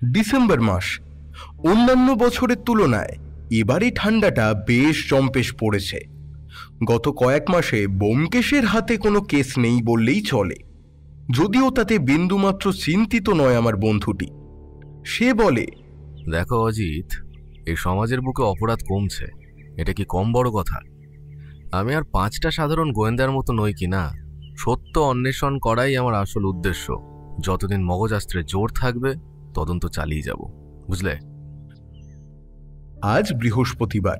December মাস। অন্যান্য বছরের তুলনায় এবারে ঠান্ডাটা বেশ জম্পেশ পড়েছে। গত কয়েক মাসে ব্যোমকেশের হাতে কোনো কেস নেই বললেই চলে, যদিও তাতে বিন্দুমাত্র চিন্তিত নয় আমার বন্ধুটি। সে বলে, দেখো অজিত, এই সমাজের বুকে অপরাধ কমছে, এটা কি কম বড় কথা? আমি আর 5টা সাধারণ গোয়েন্দার মতো নই কি না। সত্য অন্বেষণ করাই আমার আসল উদ্দেশ্য। যতদিন মগজাস্ত্রে জোর থাকবে তদন্ত চালিয়ে যাব, বুঝলে? আজ বৃহস্পতিবার।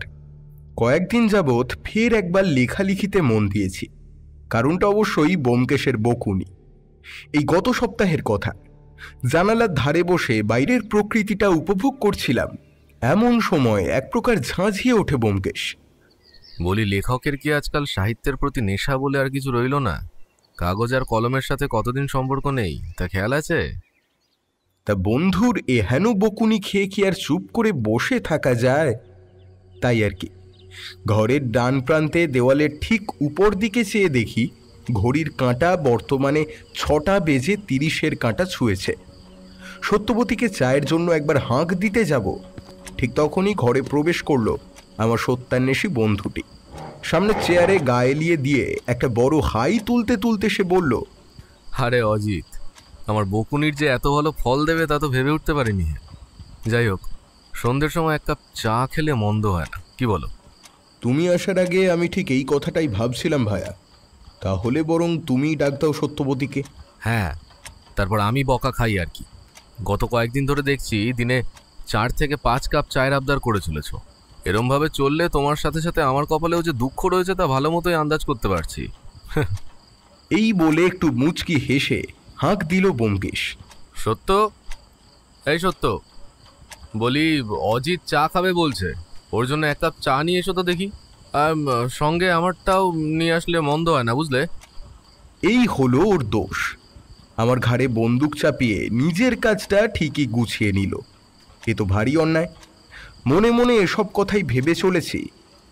কয়েকদিন যাবৎ ফের একবার লেখালেখিতে মন দিয়েছি। কারণটা অবশ্যই ব্যোমকেশের বকুনি। এই গত সপ্তাহের কথা, জানালার ধারে বসে বাইরের প্রকৃতিটা উপভোগ করছিলাম। এমন সময় এক প্রকার ঝাঁঝিয়ে ওঠে ব্যোমকেশ। বলি, লেখকের কি আজকাল সাহিত্যের প্রতি নেশা বলে আর কিছু রইল না? কাগজ আর কলমের সাথে কতদিন সম্পর্ক নেই তা খেয়াল আছে? তা বন্ধুর এহেন বকুনি খেয়ে কি আর চুপ করে বসে থাকা যায়? তাই আর কি। ঘরের ডান প্রান্তে দেওয়ালের ঠিক উপর দিকে চেয়ে দেখি ঘড়ির কাঁটা বর্তমানে 6টা বেজে 30-এর কাঁটা ছুঁয়েছে। সত্যবতীকে চায়ের জন্য একবার হাঁক দিতে যাব, ঠিক তখনই ঘরে প্রবেশ করলো আমার সত্যান্বেষী বন্ধুটি। সামনে চেয়ারে গা এলিয়ে দিয়ে একটা বড় হাই তুলতে তুলতে সে বলল, আরে অজিত, আমার বকুনির যে এত ভালো ফল দেবে তা তো ভেবে উঠতে পারিনি। যাই হোক, সন্ধ্যের সময় এক কাপ চা খেলে মন্দ হয় না, কি বলো? তুমি আসার আগে আমি ঠিক এই কথাটাই ভাবছিলাম ভায়া। তাহলে বরং তুমি ডাক দাও সত্যবতীকে। হ্যাঁ, তারপর আমি বকা খাই আর কি। গত কয়েকদিন ধরে দেখছি দিনে 4 থেকে 5 কাপ চায়ের আবদার করে চলেছ। এরমভাবে চললে তোমার সাথে সাথে আমার কপালেও যে দুঃখ রয়েছে তা ভালো মতোই আন্দাজ করতে পারছি। এই বলে একটু মুচকি হেসে হাঁক দিল ব্যোমকেশ। সত্য, এই সত্য, বলি অজিত চা খাবে বলছে, ওর জন্য 1 কাপ চা নিয়ে এসো তো দেখি। আর সঙ্গে আমারটাও নিয়ে আসলে মন্দ হয় না, বুঝলে? এই হলো ওর দোষ। আমার ঘাড়ে বন্দুক চাপিয়ে নিজের কাজটা ঠিকই গুছিয়ে নিল। এ তো ভারী অন্যায়। মনে মনে এসব কথাই ভেবে চলেছি,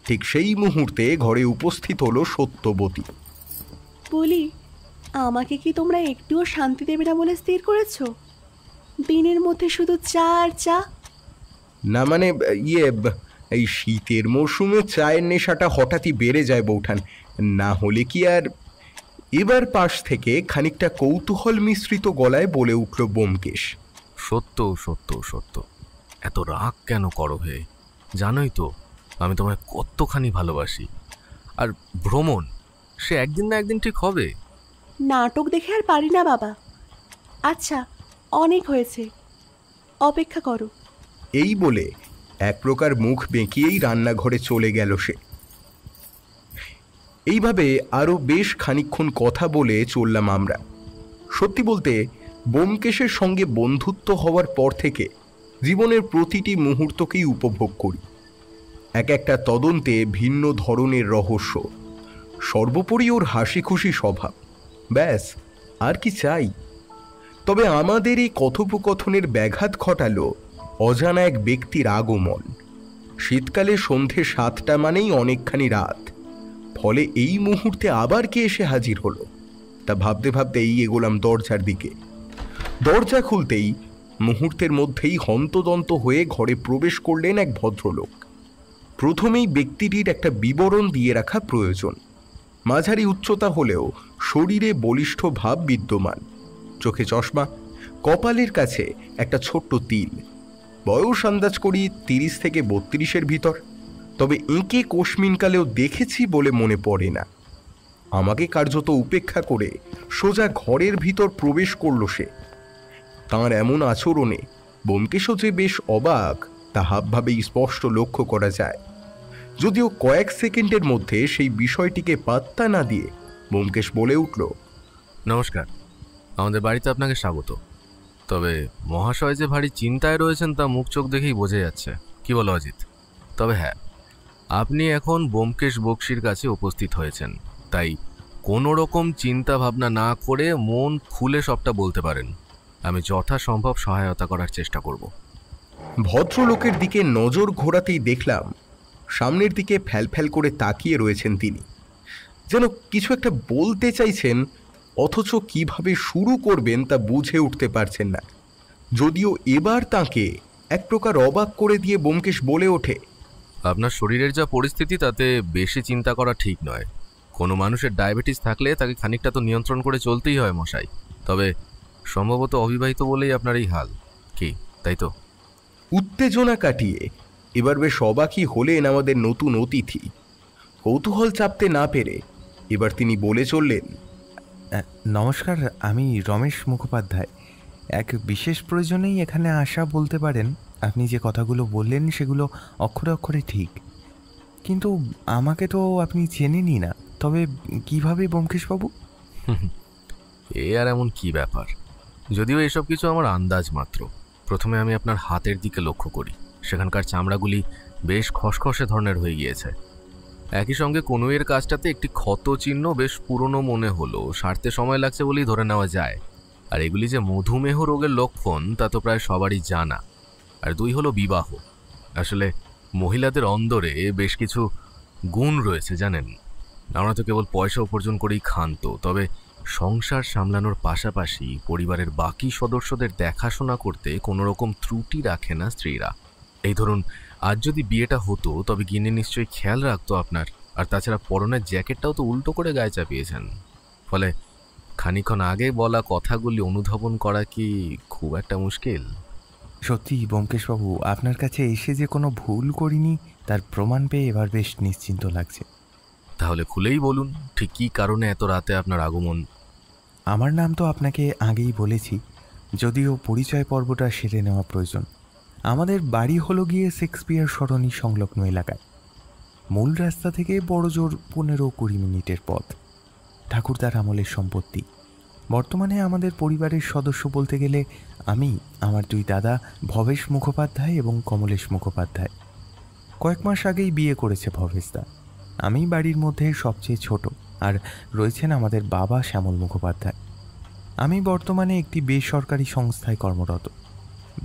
ঠিক সেই মুহূর্তে ঘরে উপস্থিত হলো সত্যবতী। বলি, আমাকে কি তোমরা একটুও শান্তি দেবে না বলে স্থির করেছো? দিনের মধ্যে শুধু চা আর চা। না মানে এই শীতের মরশুমে চায়ের নেশাটা হঠাৎই বেড়ে যায় বৌঠান, না হলে কি আর। এবার পাশ থেকে খানিকটা কৌতূহল মিশ্রিত গলায় বলে উঠল ব্যোমকেশ। সত্য সত্য সত্য, এত রাগ কেন করো হে? জানোই তো আমি তোমায় কতখানি ভালোবাসি। আর ভ্রমণ, সে একদিন না একদিন ঠিক হবে। নাটক দেখে আর পারি না বাবা। আচ্ছা, অনেক হয়েছে, অপেক্ষা করো। এই বলে এক প্রকার মুখ বেঁকিয়েই রান্নাঘরে চলে গেল সে। এইভাবে আরও বেশ খানিকক্ষণ কথা বলে চললাম আমরা। সত্যি বলতে ব্যোমকেশের সঙ্গে বন্ধুত্ব হওয়ার পর থেকে জীবনের প্রতিটি মুহূর্তকেই উপভোগ করি। এক একটা তদন্তে ভিন্ন ধরনের রহস্য, সর্বোপরি ওর হাসি খুশি স্বভাব। ব্যাস, আর কি চাই? তবে আমাদের এই কথোপকথনের ব্যাঘাত ঘটালো অজানা এক ব্যক্তির আগমন। শীতকালে সন্ধে 7টা মানেই অনেকখানি রাত। ফলে এই মুহূর্তে আবার কে এসে হাজির হলো তা ভাবতে ভাবতেই এগোলাম দরজার দিকে। দরজা খুলতেই মুহূর্তের মধ্যেই হন্তদন্ত হয়ে ঘরে প্রবেশ করলেন এক ভদ্রলোক। প্রথমেই ব্যক্তিটির একটা বিবরণ দিয়ে রাখা প্রয়োজন। মাঝারি উচ্চতা হলেও শরীরে বলিষ্ঠ ভাব বিদ্যমান। চোখে চশমা, কপালের কাছে একটা ছোট্ট তিল। বয়স আন্দাজ করি 30 থেকে 32-এর ভিতর। তবে এঁকে কোশমিনকালেও দেখেছি বলে মনে পড়ে না। আমাকে কার্যত উপেক্ষা করে সোজা ঘরের ভিতর প্রবেশ করল সে। তাঁর এমন আচরণে ব্যোমকেশও যে বেশ অবাক তা হাবভাবেই স্পষ্ট লক্ষ্য করা যায়। যদিও কয়েক সেকেন্ডের মধ্যে সেই বিষয়টিকে পাত্তা না দিয়ে ব্যোমকেশ বলে উঠল, নমস্কার, আমাদের বাড়িতে আপনাকে স্বাগত। তবে মহাশয় যে ভারী চিন্তায় রয়েছেন তা মুখ চোখ দেখেই বোঝা যাচ্ছে, কি বলো অজিত? তবে হ্যাঁ, আপনি এখন ব্যোমকেশ বক্সির কাছে উপস্থিত হয়েছেন, তাই কোনো রকম চিন্তা ভাবনা না করে মন খুলে সবটা বলতে পারেন। আমি যথাসম্ভব সহায়তা করার চেষ্টা করব। ভদ্রলোকের দিকে নজর ঘোরাতেই দেখলাম সামনের দিকে ফ্যালফ্যাল করে তাকিয়ে রয়েছেন তিনি, যেন কিছু একটা বলতে চাইছেন, অথচ কিভাবে শুরু করবেন তা বুঝে উঠতে পারছেন না। যদিও এবার তাকে এক প্রকার অবাক করে দিয়ে ব্যোমকেশ বলে ওঠে, আপনার শরীরের যা পরিস্থিতি তাতে বেশি চিন্তা করা ঠিক নয়। কোনো মানুষের ডায়াবেটিস থাকলে তাকে খানিকটা তো নিয়ন্ত্রণ করে চলতেই হয় মশাই। তবে সম্ভবত অবিবাহিত বলেই আপনার এই হাল, কি তাই তো? উত্তেজনা কাটিয়ে এবার বেশ অবাকই হলেন আমাদের নতুন অতিথি। কৌতূহল চাপতে না পেরে এবার তিনি বলে চললেন, নমস্কার, আমি রমেশ মুখোপাধ্যায়। এক বিশেষ প্রয়োজনেই এখানে আসা বলতে পারেন। আপনি যে কথাগুলো বললেন সেগুলো অক্ষরে অক্ষরে ঠিক, কিন্তু আমাকে তো আপনি চেনেনই না। তবে কিভাবে ব্যোমকেশবাবু? এ আর এমন কি ব্যাপার, যদিও এসব কিছু আমার আন্দাজ মাত্র। প্রথমে আমি আপনার হাতের দিকে লক্ষ্য করি, সেখানকার চামড়াগুলি বেশ খসখসে ধরনের হয়ে গিয়েছে। একই সঙ্গে কনুইয়ের কাজটাতে একটি ক্ষত চিহ্ন বেশ পুরনো মনে হলো, সারতে সময় লাগছে বলেই ধরে নেওয়া যায়। আর এগুলি যে মধুমেহ রোগের লক্ষণ তা তো প্রায় সবারই জানা। আর 2 হলো বিবাহ। আসলে মহিলাদের অন্দরে বেশ কিছু গুণ রয়েছে জানেন। আমরা তো কেবল পয়সা উপার্জন করেই ক্ষান্ত, তবে সংসার সামলানোর পাশাপাশি পরিবারের বাকি সদস্যদের দেখাশোনা করতে কোনো রকম ত্রুটি রাখে না স্ত্রীরা। এই ধরুন, আজ যদি বিয়েটা হতো তবে গিন্নি নিশ্চয়ই খেয়াল রাখতো আপনার। আর তাছাড়া পরনের জ্যাকেটটাও তো উল্টো করে গায়ে চাপিয়েছেন। ফলে খানিকক্ষণ আগে বলা কথাগুলি অনুধাবন করা কি খুব একটা মুশকিল? সত্যি ব্যোমকেশবাবু, আপনার কাছে এসে যে কোনো ভুল করিনি তার প্রমাণ পেয়ে এবার বেশ নিশ্চিন্ত লাগছে। তাহলে খুলেই বলুন, ঠিক কী কারণে এত রাতে আপনার আগমন? আমার নাম তো আপনাকে আগেই বলেছি, যদিও পরিচয় পর্বটা সেরে নেওয়া প্রয়োজন। আমাদের বাড়ি হলো গিয়ে শেক্সপিয়ার সরণি সংলগ্ন এলাকায়। মূল রাস্তা থেকে বড় জোর 15-20 মিনিটের পথ। ঠাকুরদার আমলের সম্পত্তি। বর্তমানে আমাদের পরিবারের সদস্য বলতে গেলে আমি, আমার 2 দাদা ভবেশ মুখোপাধ্যায় এবং কমলেশ মুখোপাধ্যায়। কয়েক মাস আগেই বিয়ে করেছে ভবেশদা। আমি বাড়ির মধ্যে সবচেয়ে ছোট, আর রয়েছেন আমাদের বাবা শ্যামল মুখোপাধ্যায়। আমি বর্তমানে একটি বেসরকারি সংস্থায় কর্মরত।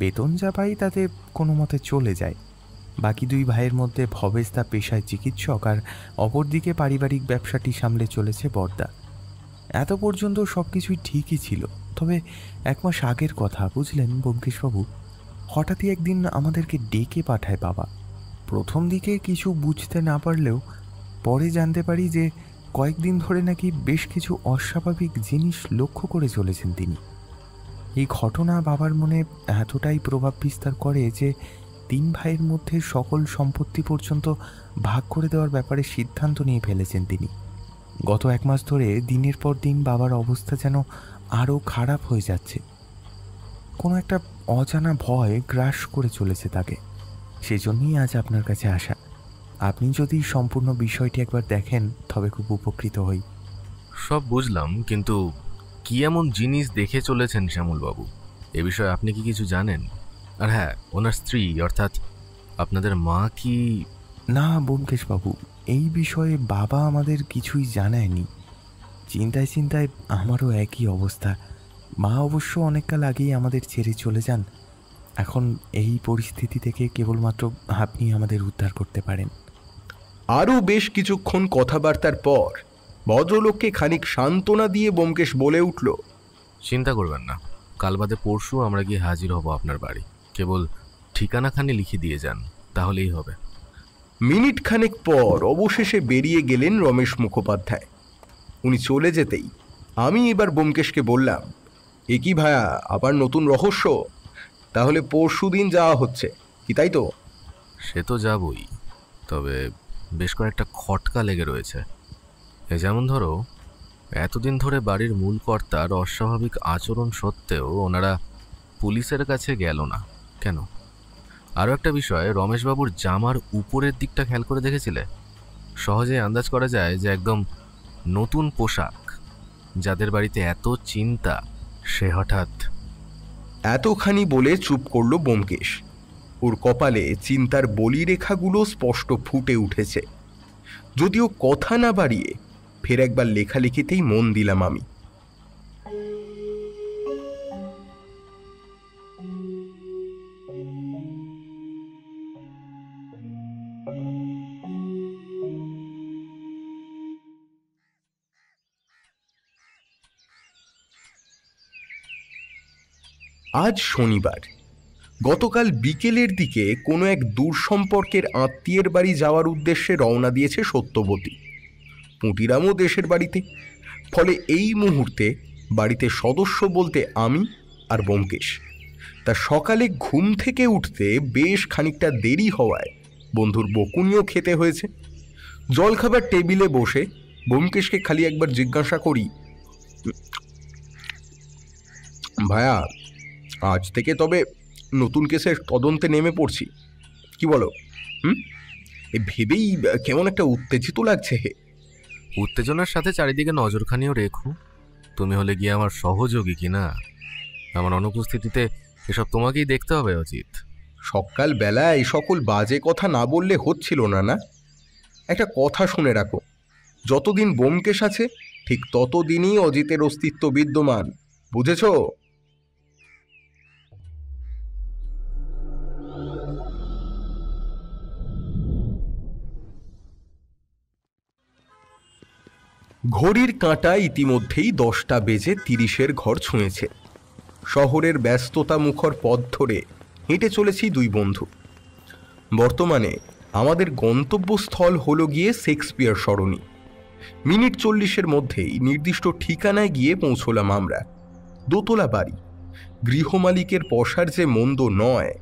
বেতন যা পাই তাতে কোনো মতে চলে যায়। বাকি 2 ভাইয়ের মধ্যে ভবেশদা পেশায় চিকিৎসক, আর অপরদিকে পারিবারিক ব্যবসাটি সামলে চলেছে বড়দা। এত পর্যন্ত সব কিছুই ঠিকই ছিল। তবে 1 মাস আগের কথা, বুঝলেন ব্যোমকেশবাবু, হঠাৎই একদিন আমাদেরকে ডেকে পাঠায় বাবা। প্রথম দিকে কিছু বুঝতে না পারলেও পরে জানতে পারি যে কয়েকদিন ধরে নাকি বেশ কিছু অস্বাভাবিক জিনিস লক্ষ্য করে চলেছেন তিনি। এই ঘটনা বাবার মনে এতটাই প্রভাব বিস্তার করে যে 3 ভাইয়ের মধ্যে সকল সম্পত্তি পর্যন্ত ভাগ করে দেওয়ার ব্যাপারে সিদ্ধান্ত নিয়ে ফেলেছেন তিনি। গত 1 মাস ধরে দিনের পর দিন বাবার অবস্থা যেন আরও খারাপ হয়ে যাচ্ছে। কোনো একটা অজানা ভয় গ্রাস করে চলেছে তাকে। সেজন্যই আজ আপনার কাছে আসা। আপনি যদি সম্পূর্ণ বিষয়টি একবার দেখেন তবে খুব উপকৃত হই। সব বুঝলাম, কিন্তু কি এমন জিনিস দেখে চলেছেন শ্যামলবাবু? এ বিষয়ে আপনি কি কিছু জানেন? আর হ্যাঁ, ওনার স্ত্রী অর্থাৎ আপনাদের মা কি? না ব্যোমকেশবাবু, এই বিষয়ে বাবা আমাদের কিছুই জানায়নি। চিন্তায় চিন্তায় আমারও একই অবস্থা। মা অবশ্য অনেককাল আগেই আমাদের ছেড়ে চলে যান। এখন এই পরিস্থিতি থেকে কেবলমাত্র আপনি আমাদের উদ্ধার করতে পারেন। আরও বেশ কিছুক্ষণ কথাবার্তার পর ভদ্রলোককে খানিক সান্ত্বনা দিয়ে ব্যোমকেশ বলে উঠল, চিন্তা করবেন না, কাল বাদে পরশু আমরা গিয়ে হাজির হব আপনার বাড়ি। কেবল ঠিকানাখানি লিখে দিয়ে যান, তাহলেই হবে। মিনিট খানেক পর অবশেষে বেরিয়ে গেলেন রমেশ মুখোপাধ্যায়। উনি চলে যেতেই আমি এবার ব্যোমকেশকে বললাম, এ কি ভায়া, আবার নতুন রহস্য? তাহলে পরশু দিন যাওয়া হচ্ছে কি, তাই তো? সে তো যাবই, তবে বেশ কয়েকটা খটকা লেগে রয়েছে। যেমন ধরো, এতদিন ধরে বাড়ির মূল কর্তার অস্বাভাবিক আচরণ সত্ত্বেও ওনারা পুলিশের কাছে গেল না কেন? আরও একটা বিষয়, রমেশবাবুর জামার উপরের দিকটা খেয়াল করে দেখেছিলে? সহজেই আন্দাজ করা যায় যে একদম নতুন পোশাক। যাদের বাড়িতে এত চিন্তা, সে হঠাৎ। এতখানি বলে চুপ করল ব্যোমকেশ। ওর কপালে চিন্তার বলিরেখাগুলো স্পষ্ট ফুটে উঠেছে। যদিও কথা না বাড়িয়ে ফের একবার লেখালেখিতেই মন দিলাম আমি। আজ শনিবার। গতকাল বিকেলের দিকে কোনো এক দূর সম্পর্কের আত্মীয়ের বাড়ি যাওয়ার উদ্দেশ্যে রওনা দিয়েছে সত্যবতী। পুঁটিরামও দেশের বাড়িতে। ফলে এই মুহূর্তে বাড়িতে সদস্য বলতে আমি আর ব্যোমকেশ। তা সকালে ঘুম থেকে উঠতে বেশ খানিকটা দেরি হওয়ায় বন্ধুর বকুনিও খেতে হয়েছে। জলখাবার টেবিলে বসে ব্যোমকেশকে খালি একবার জিজ্ঞাসা করি, ভায়া, আজ থেকে তবে নতুন কেসের তদন্তে নেমে পড়ছি, কি বলো? ভেবেই কেমন একটা উত্তেজিত লাগছে। হে, উত্তেজনার সাথে চারিদিকে নজরখানিও রেখো। তুমি হলে গিয়ে আমার সহযোগী কিনা? আমার অনুপস্থিতিতে এসব তোমাকেই দেখতে হবে অজিত। সকালবেলা এই সকল বাজে কথা না বললে হচ্ছিল না। না, একটা কথা শুনে রাখো, যতদিন ব্যোমকেশ আছে ঠিক ততদিনই অজিতের অস্তিত্ব বিদ্যমান, বুঝেছ? ঘড়ির কাঁটা ইতিমধ্যেই 10টা বেজে 30-এর ঘর ছুঁয়েছে। শহরের ব্যস্ততা মুখর পথ ধরে হেঁটে চলেছি দুই বন্ধু। বর্তমানে আমাদের গন্তব্যস্থল হলো গিয়ে শেক্সপিয়ার সরণি। মিনিট 40-এর মধ্যেই নির্দিষ্ট ঠিকানায় গিয়ে পৌঁছলাম আমরা। দোতলা বাড়ি। গৃহমালিকের পসার যে মন্দ নয়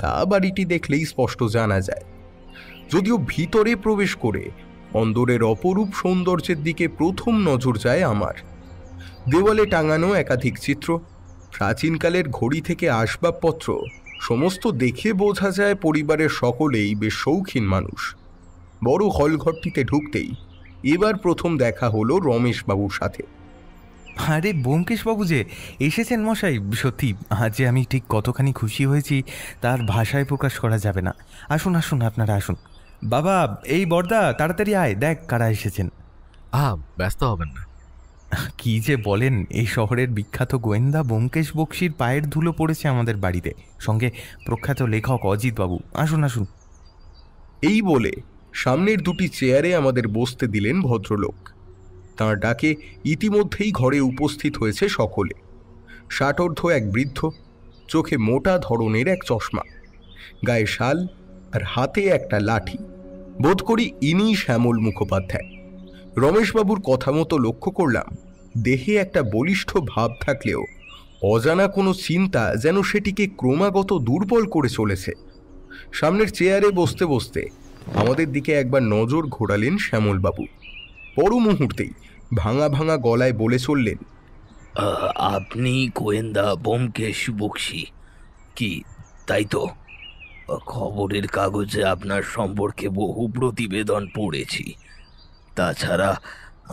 তা বাড়িটি দেখলেই স্পষ্ট জানা যায়। যদিও ভিতরে প্রবেশ করে অন্দরের অপরূপ সৌন্দর্যের দিকে প্রথম নজর যায় আমার। দেওয়ালে টাঙানো একাধিক চিত্র, প্রাচীনকালের ঘড়ি থেকে আসবাবপত্র সমস্ত দেখে বোঝা যায় পরিবারের সকলেই বেশ শৌখিন মানুষ। বড় হলঘরটিতে ঢুকতেই এবার প্রথম দেখা হলো রমেশবাবুর সাথে। আরে ব্যোমকেশবাবু যে এসেছেন মশাই, সত্যি আজ যে আমি ঠিক কতখানি খুশি হয়েছি তার ভাষায় প্রকাশ করা যাবে না। আসুন আসুন, আপনারা আসুন। বাবা, এই বর্দা, তাড়াতাড়ি আয়, দেখ কারা এসেছেন। ব্যস্ত হবেন না। কি যে বলেন, এই শহরের বিখ্যাত গোয়েন্দা ব্যোমকেশ বক্সির পায়ের ধুলো পড়েছে আমাদের বাড়িতে, সঙ্গে প্রখ্যাত লেখক অজিতবাবু। আসুন আসুন। এই বলে সামনের দুটি চেয়ারে আমাদের বসতে দিলেন ভদ্রলোক। তাঁর ডাকে ইতিমধ্যেই ঘরে উপস্থিত হয়েছে সকলে। ষাটোর্ধ্ব এক বৃদ্ধ, চোখে মোটা ধরনের এক চশমা, গায়ে শাল আর হাতে একটা লাঠি। বোধ করি ইনি শ্যামল মুখোপাধ্যায়। রমেশবাবুর কথা মতো লক্ষ্য করলাম দেহে একটা বলিষ্ঠ ভাব থাকলেও অজানা কোনো চিন্তা যেন সেটিকে ক্রমাগত দুর্বল করে চলেছে। সামনের চেয়ারে বসতে বসতে আমাদের দিকে একবার নজর ঘোরালেন শ্যামলবাবু। পর মুহূর্তেই ভাঙা ভাঙা গলায় বলে চললেন, আপনি গোয়েন্দা ব্যোমকেশ বক্সি কি, তাই তো? খবরের কাগজে আপনার সম্পর্কে বহু প্রতিবেদন পড়েছি। তাছাড়া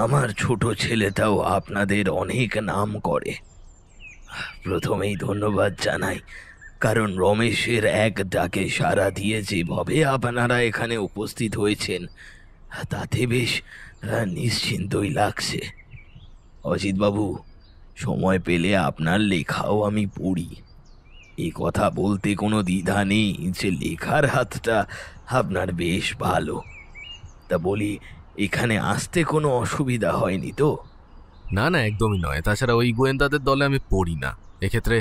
আমার ছোট ছেলেটাও আপনাদের অনেক নাম করে। প্রথমেই ধন্যবাদ জানাই, কারণ রমেশের এক ডাকে সাড়া দিয়ে যেভাবে আপনারা এখানে উপস্থিত হয়েছেন তাতে বেশ নিশ্চিন্তই লাগছে। অজিতবাবু, সময় পেলে আপনার লেখাও আমি পড়ি। এই কথা বলতে কোনো দ্বিধা নেই যে লেখার হাতটা আপনার বেশ ভালো। তা বলি, এখানে আসতে কোনো অসুবিধা হয়নি তো? না না, একদমই নয়। তাছাড়া ওই গোয়েন্দাদের দলে আমি পড়ি না। এক্ষেত্রে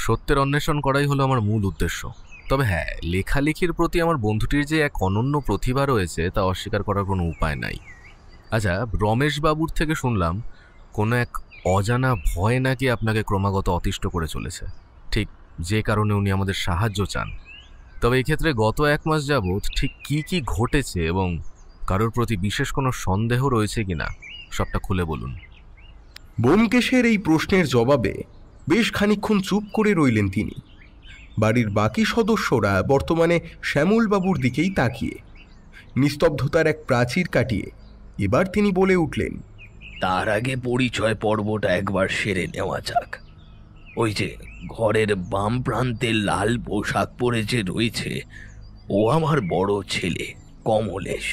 সত্যের অন্বেষণ করাই হলো আমার মূল উদ্দেশ্য। তবে হ্যাঁ, লেখালেখির প্রতি আমার বন্ধুটির যে এক অনন্য প্রতিভা রয়েছে তা অস্বীকার করার কোনো উপায় নাই। আচ্ছা, রমেশবাবুর থেকে শুনলাম কোনো এক অজানা ভয় নাকি আপনাকে ক্রমাগত অতিষ্ঠ করে চলেছে, ঠিক যে কারণে উনি আমাদের সাহায্য চান। তবে এক্ষেত্রে গত 1 মাস যাবৎ ঠিক কি কি ঘটেছে এবং কারোর প্রতি বিশেষ কোনো সন্দেহ রয়েছে কিনা সবটা খুলে বলুন। ব্যোমকেশের এই প্রশ্নের জবাবে বেশ খানিকক্ষণ চুপ করে রইলেন তিনি। বাড়ির বাকি সদস্যরা বর্তমানে শ্যামলবাবুর দিকেই তাকিয়ে। নিস্তব্ধতার এক প্রাচীর কাটিয়ে এবার তিনি বলে উঠলেন, তার আগে পরিচয় পর্বটা একবার সেরে নেওয়া যাক। ওই যে ঘরের বাম প্রান্তে লাল পোশাক পরে যে রয়েছে, ও আমার বড় ছেলে কমলেশ।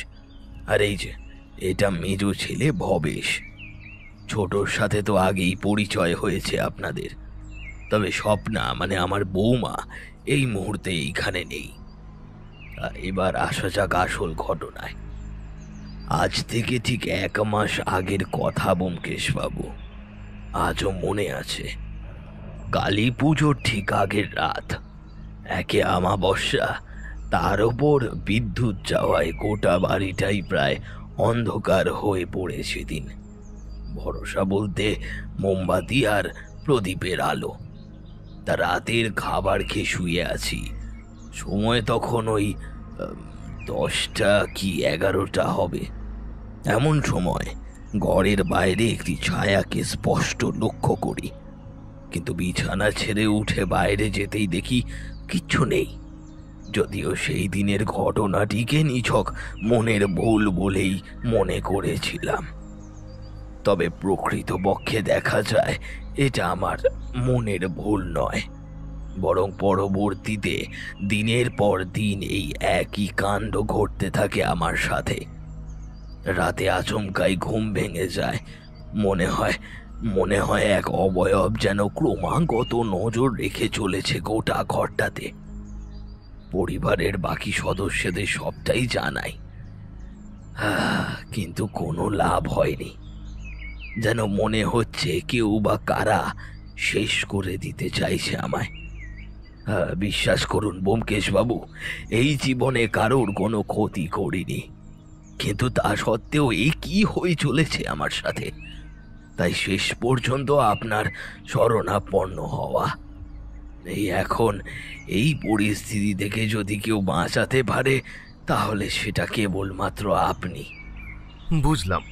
আর এই যে এটা মেজ ছেলে ভবেশ। ছোটর সাথে তো আগেই পরিচয় হয়েছে আপনাদের। তবে স্বপ্না, মানে আমার বৌমা, এই মুহূর্তে এইখানে নেই। এবার আসা যাক আসল ঘটনায়। আজ থেকে ঠিক 1 মাস আগের কথা ব্যোমকেশ বাবু, আজও মনে আছে। কালী পুজোর ঠিক আগের রাত। একে অমাবস্যা, তার ওপর বিদ্যুৎ যাওয়ায় গোটা বাড়িটাই প্রায় অন্ধকার হয়ে পড়েছে দিন। ভরসা বলতে মোমবাতি আর প্রদীপের আলো। তা রাতের খাবার খেয়ে শুয়ে আছি। সময় তখন ওই 10টা কি 11টা হবে। এমন সময় ঘরের বাইরে একটি ছায়াকে স্পষ্ট লক্ষ্য করি, কিন্তু বিছানা ছেড়ে উঠে বাইরে যেতেই দেখি কিচ্ছু নেই। যদিও সেই দিনের ঘটনাটিকে নিছক মনের ভুল বলেই মনে করেছিলাম, তবে প্রকৃতপক্ষে দেখা যায় এটা আমার মনের ভুল নয়, বরং পরবর্তীতে দিনের পর দিন এই একই কাণ্ড ঘটতে থাকে আমার সাথে। রাতে আচমকাই ঘুম ভেঙে যায়। মনে হয় এক অবয়ব যেন ক্রমাগত নজর রেখে চলেছে গোটা ঘরটাতে। পরিবারের বাকি সদস্যদের সবটাই জানাই, কিন্তু কোনো লাভ হয়নি। যেন মনে হচ্ছে কেউ বা কারা শেষ করে দিতে চাইছে আমায়। বিশ্বাস করুন ব্যোমকেশ বাবু, এই জীবনে কারোর কোনো ক্ষতি করিনি, কিন্তু তা সত্ত্বেও এই কি হয়ে চলেছে আমার সাথে। তাই শেষ পর্যন্ত আপনার শরণাপন্ন হওয়া। এখন এই পরিস্থিতি থেকে যদি কেউ বাঁচাতে পারে, তাহলে সেটা কেবলমাত্র আপনি। বুঝলাম।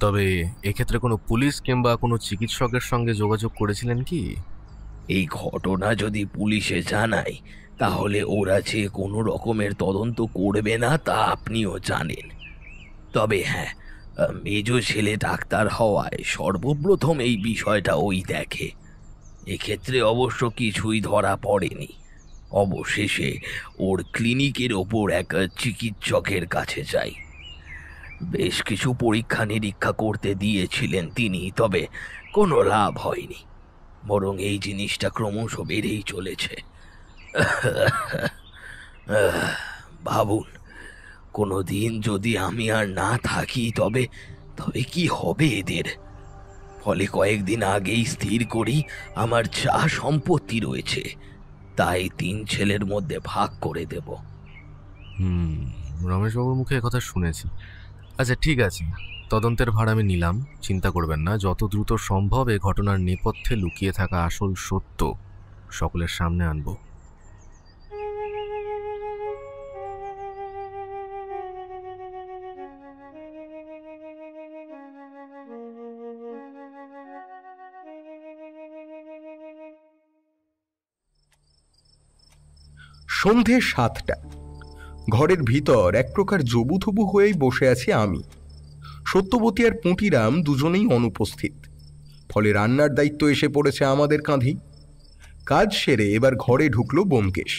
তবে এক্ষেত্রে কোনো পুলিশ কিংবা কোনো চিকিৎসকের সঙ্গে যোগাযোগ করেছিলেন কি? এই ঘটনা যদি পুলিশে জানাই, তাহলে ওরা যে কোনো রকমের তদন্ত করবে না তা আপনিও জানেন। তবে হ্যাঁ, মেজ ছেলে ডাক্তার হওয়ায় সর্বপ্রথম এই বিষয়টা ওই দেখে। এক্ষেত্রে অবশ্য কিছুই ধরা পড়েনি। অবশেষে ওর ক্লিনিকের ওপর এক চিকিৎসকের কাছে যাই। বেশ কিছু পরীক্ষা নিরীক্ষা করতে দিয়েছিলেন তিনি, তবে কোনো লাভ হয়নি, বরং এই জিনিসটা ক্রমশ বেড়েই চলেছে। ভাবুন, কোনো দিন যদি আমি আর না থাকি, তবে কি হবে এদের। ফলে কয়েকদিন আগেই স্থির করি আমার যা সম্পত্তি রয়েছে তাই 3 ছেলের মধ্যে ভাগ করে দেব। রমেশবাবুর মুখে কথা শুনেছি। আচ্ছা ঠিক আছে, তদন্তের ভার আমি নিলাম, চিন্তা করবেন না। যত দ্রুত সম্ভব এ ঘটনার নেপথ্যে লুকিয়ে থাকা আসল সত্য সকলের সামনে আনব। সন্ধে 7টা। ঘরের ভিতর এক প্রকার জবুথবু হয়েই বসে আছি আমি। সত্যবতী আর পুঁটিরাম দুজনেই অনুপস্থিত, ফলে রান্নার দায়িত্ব এসে পড়েছে আমাদের কাঁধেই। কাজ সেরে এবার ঘরে ঢুকলো ব্যোমকেশ।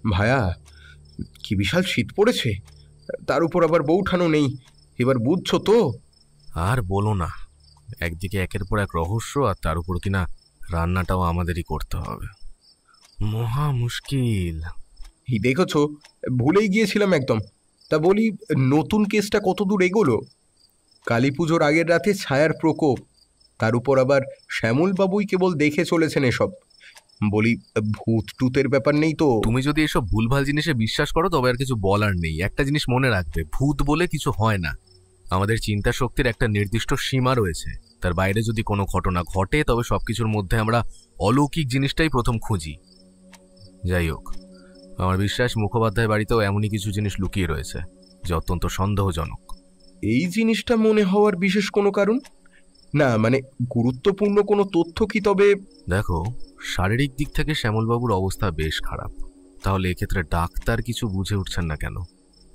ভায়া, কি বিশাল শীত পড়েছে, তার উপর আবার বউঠানো নেই, এবার বুঝছো তো? আর বলো না, একদিকে একের পর এক রহস্য, আর তার উপর কিনা রান্নাটাও আমাদেরই করতে হবে। মহা মুশকিল। দেখেছো, ভুলেই গিয়েছিলাম একদম। তা বলি, নতুন কেসটা কত দূর এগোলো? কালী পুজোর আগের রাতে ছায়ার প্রকোপ, তার উপর আবার শ্যামলবাবুই কেবল দেখে চলেছেন এসব। বলি, ভূত টুতের ব্যাপার নেই তো? তুমি যদি এসব ভুলভাল জিনিসে বিশ্বাস করো তবে আর কিছু বলার নেই। একটা জিনিস মনে রাখবে, ভূত বলে কিছু হয় না। আমাদের চিন্তা শক্তির একটা নির্দিষ্ট সীমা রয়েছে, তার বাইরে যদি কোনো ঘটনা ঘটে তবে সবকিছুর মধ্যে আমরা অলৌকিক জিনিসটাই প্রথম খুঁজি। যাই হোক, আমার বিশ্বাস মুখোপাধ্যায় বাড়িতেও এমনই কিছু জিনিস লুকিয়ে রয়েছে যা অত্যন্ত সন্দেহজনক। এই জিনিসটা মনে হওয়ার বিশেষ কোনো কারণ না, মানে গুরুত্বপূর্ণ কোনো তথ্য কি? তবে দেখো, শারীরিক দিক থেকে শ্যামলবাবুর অবস্থা বেশ খারাপ। তাহলে এক্ষেত্রে ডাক্তার কিছু বুঝে উঠছেন না কেন?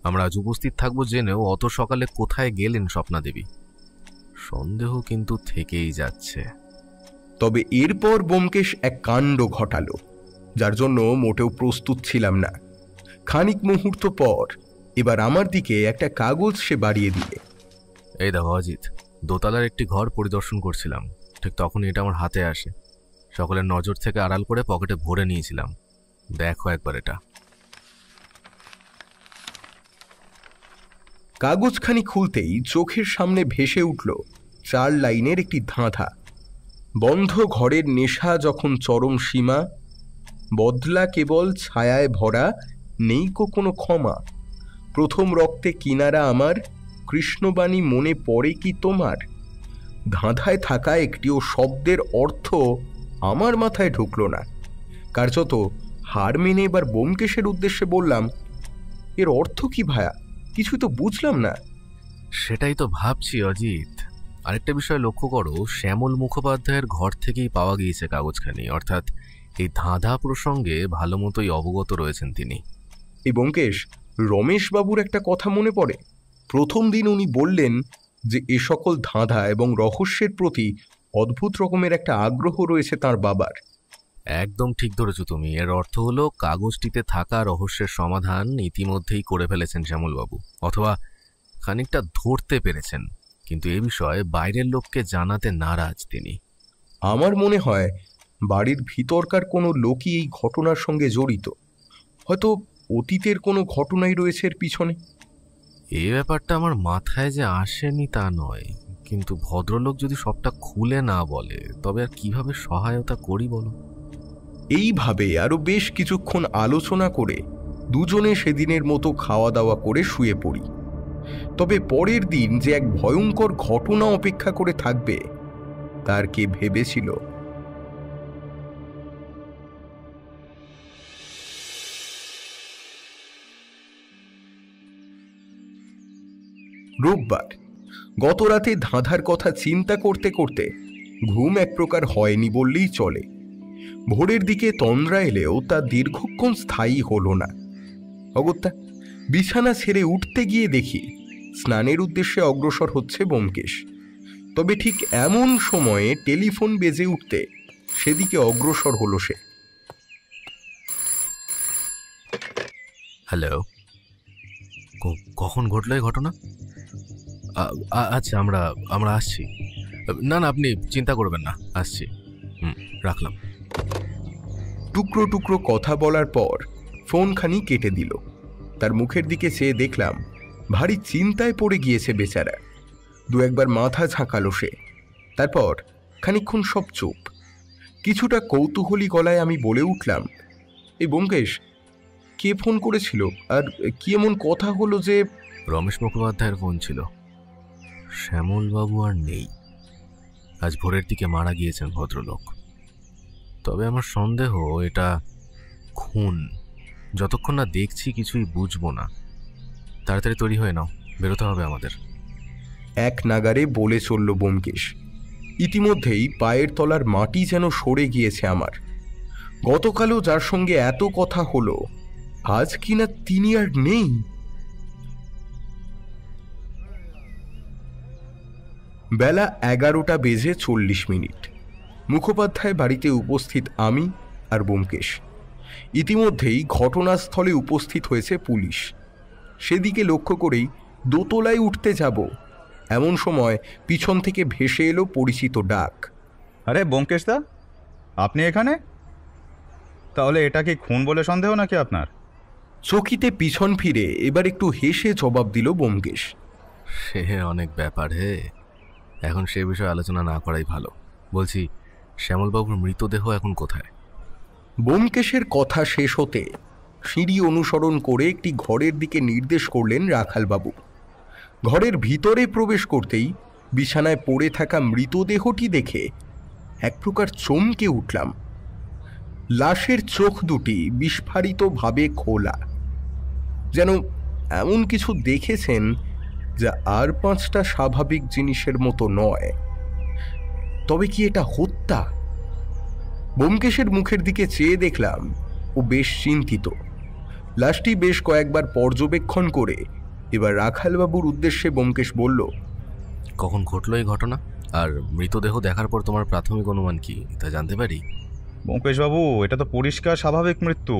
আমরা আজ উপস্থিত থাকবো জেনেও অত সকালে কোথায় গেলেন স্বপ্নাদেবী? সন্দেহ কিন্তু থেকেই যাচ্ছে। তবে এরপর ব্যোমকেশ এক কাণ্ড ঘটালো, যার জন্য মোটেও প্রস্তুত ছিলাম না। খানিক মুহূর্ত পর এবার আমার দিকে একটা কাগজ সে বাড়িয়ে দিলে। এই দেখো অজিত, দোতলার একটি ঘর পরিদর্শন করছিলাম, ঠিক তখনই এটা আমার হাতে আসে। সকলের নজর থেকে আড়াল করে পকেটে ভরে নিয়েছিলাম। দেখো একবার এটা। কাগজখানি খুলতেই চোখের সামনে ভেসে উঠল 4 লাইনের একটি ধাঁধা। বন্ধ ঘরের নেশা যখন চরম সীমা, বদলা কেবল ছায়ায় ভরা, নেই কোনো ক্ষমা। প্রথম রক্তে কিনারা আমার, কৃষ্ণবাণী মনে পড়ে কি তোমার? ধাঁধায় থাকা একটিও শব্দের অর্থ আমার মাথায় ঢুকল না। কার্যত হার মেনে এবার ব্যোমকেশের উদ্দেশ্যে বললাম, এর অর্থ কি ভায়া? কিছু তো বুঝলাম না। সেটাই তো ভাবছি অজিত। আরেকটা বিষয় লক্ষ্য করো, শ্যামল মুখোপাধ্যায়ের ঘর থেকেই পাওয়া গিয়েছে কাগজখানি, অর্থাৎ এই ধাঁধা প্রসঙ্গে ভালো মতোই অবগত রয়েছেন তিনি। এই ব্যোমকেশ, রমেশবাবুর একটা কথা মনে পড়ে। প্রথম দিন উনি বললেন যে এ সকল ধাঁধা এবং রহস্যের প্রতি অদ্ভুত রকমের একটা আগ্রহ রয়েছে তার বাবার। একদম ঠিক ধরেছ তুমি। এর অর্থ হলো কাগজটিতে থাকা রহস্যের সমাধান ইতিমধ্যেই করে ফেলেছেন শ্যামলবাবু, অথবা খানিকটা ধরতে পেরেছেন, কিন্তু এ বিষয়ে বাইরের লোককে জানাতে নারাজ তিনি। আমার মনে হয় বাড়ির ভিতরকার কোনো লোকই এই ঘটনার সঙ্গে জড়িত। হয়তো অতীতের কোনো ঘটনাই রয়েছে এর পিছনে। এই ব্যাপারটা আমার মাথায় যে আসেনি তা নয়, কিন্তু ভদ্রলোক যদি সবটা খুলে না বলে তবে আর কিভাবে সহায়তা করি বলো? এইভাবে আরো বেশ কিছুক্ষণ আলোচনা করে দুজনে সেদিনের মতো খাওয়া দাওয়া করে শুয়ে পড়ি। তবে পরের দিন যে এক ভয়ঙ্কর ঘটনা অপেক্ষা করে থাকবে তার কে ভেবেছিল? রোববার গত রাতে ধাঁধার কথা চিন্তা করতে করতে ঘুম এক প্রকার হয়নি বললেই চলে। ভোরের দিকে তন্দ্রা এলেও তা দীর্ঘক্ষণ স্থায়ী হলো না। অগত্যা বিছানা ছেড়ে উঠতে গিয়ে দেখি স্নানের উদ্দেশ্যে অগ্রসর হচ্ছে ব্যোমকেশ। তবে ঠিক এমন সময়ে টেলিফোন বেজে উঠতে সেদিকে অগ্রসর হলো সে। হ্যালো, কখন ঘটলো এই ঘটনা? আচ্ছা, আমরা আসছি। না না, আপনি চিন্তা করবেন না, আসছি। রাখলাম। টুকরো টুকরো কথা বলার পর ফোনখানি কেটে দিল। তার মুখের দিকে চেয়ে দেখলাম ভারী চিন্তায় পড়ে গিয়েছে বেচারা। দু একবার মাথা ঝাঁকালো সে। তারপর খানিকক্ষণ সব চুপ। কিছুটা কৌতূহলী গলায় আমি বলে উঠলাম, এই ব্যোমকেশ, কে ফোন করেছিল আর কি এমন কথা হলো যে? রমেশ মুখোপাধ্যায়ের ফোন ছিল। শ্যামলবাবু আর নেই। আজ ভোরের দিকে মারা গিয়েছেন ভদ্রলোক। তবে আমার সন্দেহ এটা খুন। যতক্ষণ না দেখছি কিছুই বুঝবো না। তাড়াতাড়ি তৈরি হয়ে নাও, বেরোতে হবে আমাদের। এক নাগারে বলে চলল ব্যোমকেশ। ইতিমধ্যেই পায়ের তলার মাটি যেন সরে গিয়েছে আমার। গতকালও যার সঙ্গে এত কথা হলো, আজ কিনা তিনি আর নেই। বেলা 11:40। মুখোপাধ্যায় বাড়িতে উপস্থিত আমি আর ব্যোমকেশ। ইতিমধ্যেই ঘটনাস্থলে উপস্থিত হয়েছে পুলিশ। সেদিকে লক্ষ্য করেই দোতলায় উঠতে যাব, এমন সময় পিছন থেকে ভেসে এলো পরিচিত ডাক। আরে ব্যোমকেশদা, আপনি এখানে? তাহলে এটা কি খুন বলে সন্দেহ নাকি আপনার? চকিতে পিছন ফিরে এবার একটু হেসে জবাব দিল ব্যোমকেশ। সে অনেক ব্যাপার হে, এখন সে বিষয়ে আলোচনা না করাই ভালো। বলছি, শ্যামলবাবুর মৃতদেহ এখন কোথায়? ব্যোমকেশের কথা শেষ হতে সিঁড়ি অনুসরণ করে একটি ঘরের দিকে নির্দেশ করলেন রাখালবাবু। ঘরের ভিতরে প্রবেশ করতেই বিছানায় পড়ে থাকা মৃতদেহটি দেখে এক প্রকার চমকে উঠলাম। লাশের চোখ দুটি বিস্ফারিতভাবে খোলা, যেন এমন কিছু দেখেছেন যা আর 5টা স্বাভাবিক জিনিসের মতো নয়। তবে কি এটা হত্যা? ব্যোমকেশের মুখের দিকে চেয়ে দেখলাম ও বেশ চিন্তিত। লাশটি বেশ কয়েকবার পর্যবেক্ষণ করে এবার রাখালবাবুর উদ্দেশ্যে ব্যোমকেশ বলল, কখন ঘটলো এই ঘটনা? আর মৃতদেহ দেখার পর তোমার প্রাথমিক অনুমান কি, তা জানতে পারি? ব্যোমকেশবাবু, এটা তো পরিষ্কার স্বাভাবিক মৃত্যু।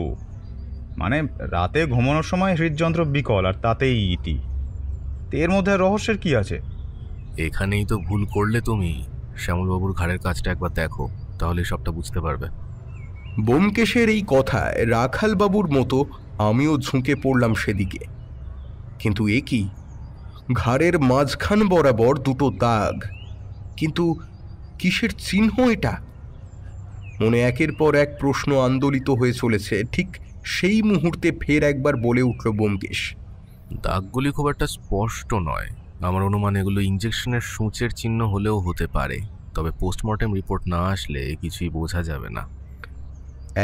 মানে রাতে ঘুমানোর সময় হৃদযন্ত্র বিকল, আর তাতেই ইতি। এর মধ্যে রহস্যের কি আছে? এখানেই তো ভুল করলে তুমি। শ্যামলবাবুর ঘাড়ের কাজটা একবার দেখো, তাহলে সবটা বুঝতে পারবে। ব্যোমকেশের এই কথায় রাখালবাবুর মতো আমিও ঝুঁকে পড়লাম সেদিকে। কিন্তু এ কি, ঘাড়ের মাঝখান বরাবর দুটো দাগ, কিন্তু কিসের চিহ্ন এটা? মনে একের পর এক প্রশ্ন আন্দোলিত হয়ে চলেছে। ঠিক সেই মুহূর্তে ফের একবার বলে উঠল ব্যোমকেশ, দাগগুলি খুব একটা স্পষ্ট নয়। আমার অনুমান এগুলো ইঞ্জেকশনের সূঁচের চিহ্ন হলেও হতে পারে, তবে পোস্টমর্টেম রিপোর্ট না আসলে কিছুই বোঝা যাবে না।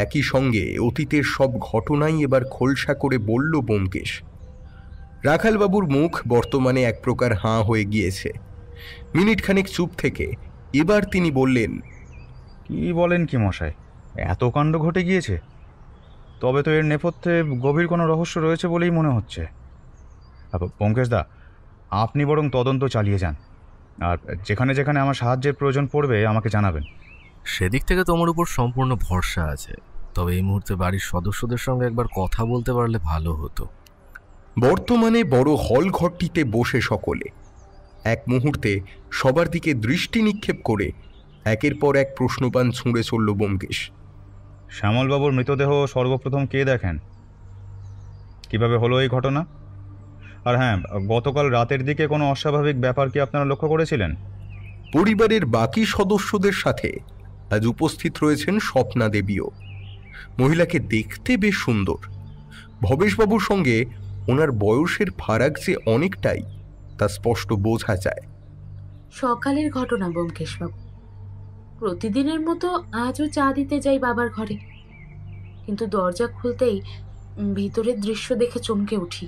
একই সঙ্গে অতীতের সব ঘটনাই এবার খোলসা করে বলল ব্যোমকেশ। রাখালবাবুর মুখ বর্তমানে এক প্রকার হাঁ হয়ে গিয়েছে। মিনিটখানেক চুপ থেকে এবার তিনি বললেন, কি বলেন কি মশাই, এত কাণ্ড ঘটে গিয়েছে? তবে তো এর নেপথ্যে গভীর কোনো রহস্য রয়েছে বলেই মনে হচ্ছে। ব্যোমকেশদা, আপনি বরং তদন্ত চালিয়ে যান, আর যেখানে যেখানে আমার সাহায্যের প্রয়োজন পড়বে আমাকে জানাবেন। সেদিক থেকে তোমার উপর সম্পূর্ণ ভরসা আছে, তবে এই মুহূর্তে বাড়ির সদস্যদের সঙ্গে একবার কথা বলতে পারলে ভালো হতো। বর্তমানে বড় হল ঘরটিতে বসে সকলে এক মুহূর্তে সবার দিকে দৃষ্টি নিক্ষেপ করে একের পর এক প্রশ্নপান ছুঁড়ে চলল ব্যোমকেশ। শ্যামলবাবুর মৃতদেহ সর্বপ্রথম কে দেখেন? কিভাবে হলো এই ঘটনা? আর হ্যাঁ, গতকাল রাতের দিকে কোনো অস্বাভাবিক ব্যাপার কি আপনারা লক্ষ্য করেছিলেন? পরিবারের বাকি সদস্যদের সাথে আজ উপস্থিত রয়েছেন স্বপ্না দেবীও। মহিলাকে দেখতে বেশ সুন্দর। ভবেশবাবুর সঙ্গে ওনার বয়সের ফারাক যে অনেকটাই, তা স্পষ্ট বোঝা যায়। সকালের ঘটনা ব্যোমকেশবাবু। প্রতিদিনের মতো আজও চা দিতে যাই বাবার ঘরে, কিন্তু দরজা খুলতেই ভিতরের দৃশ্য দেখে চমকে উঠি।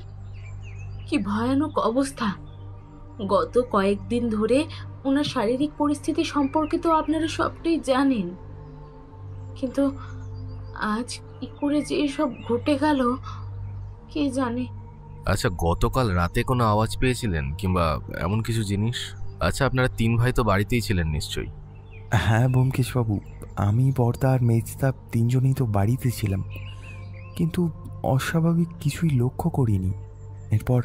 কি ভয়ানক অবস্থা! গত কয়েকদিন ধরে ওনার শারীরিক পরিস্থিতি সম্পর্কে তো আপনারা সবটাই জানেন, কিন্তু আজ কি করে যে সব ঘটে গেল কে জানে। আচ্ছা, গতকাল রাতে কোনো আওয়াজ পেয়েছিলেন কিংবা এমন কিছু জিনিস? আচ্ছা, আপনারা 3 ভাই তো বাড়িতেই ছিলেন নিশ্চয়ই। হ্যাঁ ব্যোমকেশবাবু, আমি, বর্দা আর মেজদা 3 জনই তো বাড়িতে ছিলাম, কিন্তু অস্বাভাবিক কিছুই লক্ষ্য করিনি। এরপর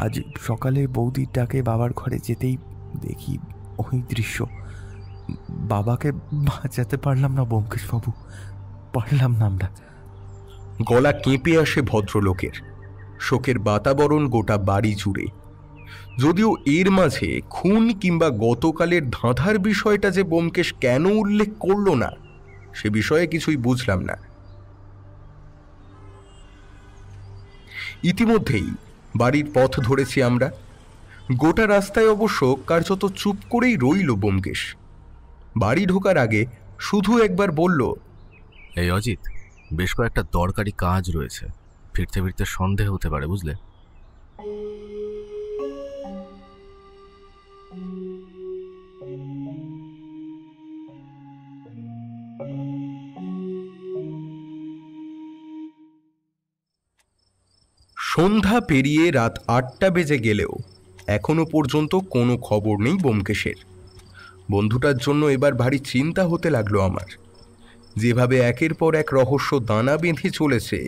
আজ সকালে বৌদির ডাকে বাবার ঘরে যেতেই দেখি ওই দৃশ্য। বাবাকে বাঁচাতে পারলাম না ব্যোমকেশবাবু, পারলাম না আমরা। গলা কেঁপে আসে ভদ্রলোকের। শোকের বাতাবরণ গোটা বাড়ি জুড়ে। যদিও এর মাঝে খুন কিংবা গতকালের ধাঁধার বিষয়টা যে ব্যোমকেশ কেন উল্লেখ করল না, সে বিষয়ে কিছুই বুঝলাম না। ইতিমধ্যেই বাড়ির পথ ধরেছি আমরা। গোটা রাস্তায় অবশ্য কার্যত চুপ করেই রইল ব্যোমকেশ। বাড়ি ঢোকার আগে শুধু একবার বলল, এই অজিত, বেশ কয়েকটা দরকারি কাজ রয়েছে, ফিরতে ফিরতে সন্দেহ হতে পারে, বুঝলে? সন্ধ্যা পেরিয়ে রাত 8টা বেজে গেলেও এখনো পর্যন্ত কোনো খবর নেই ব্যোমকেশের। বন্ধুটার জন্য এবার ভারী চিন্তা হতে লাগলো আমার। যেভাবে একের পর এক রহস্য দানা বেঁধে চলেছে,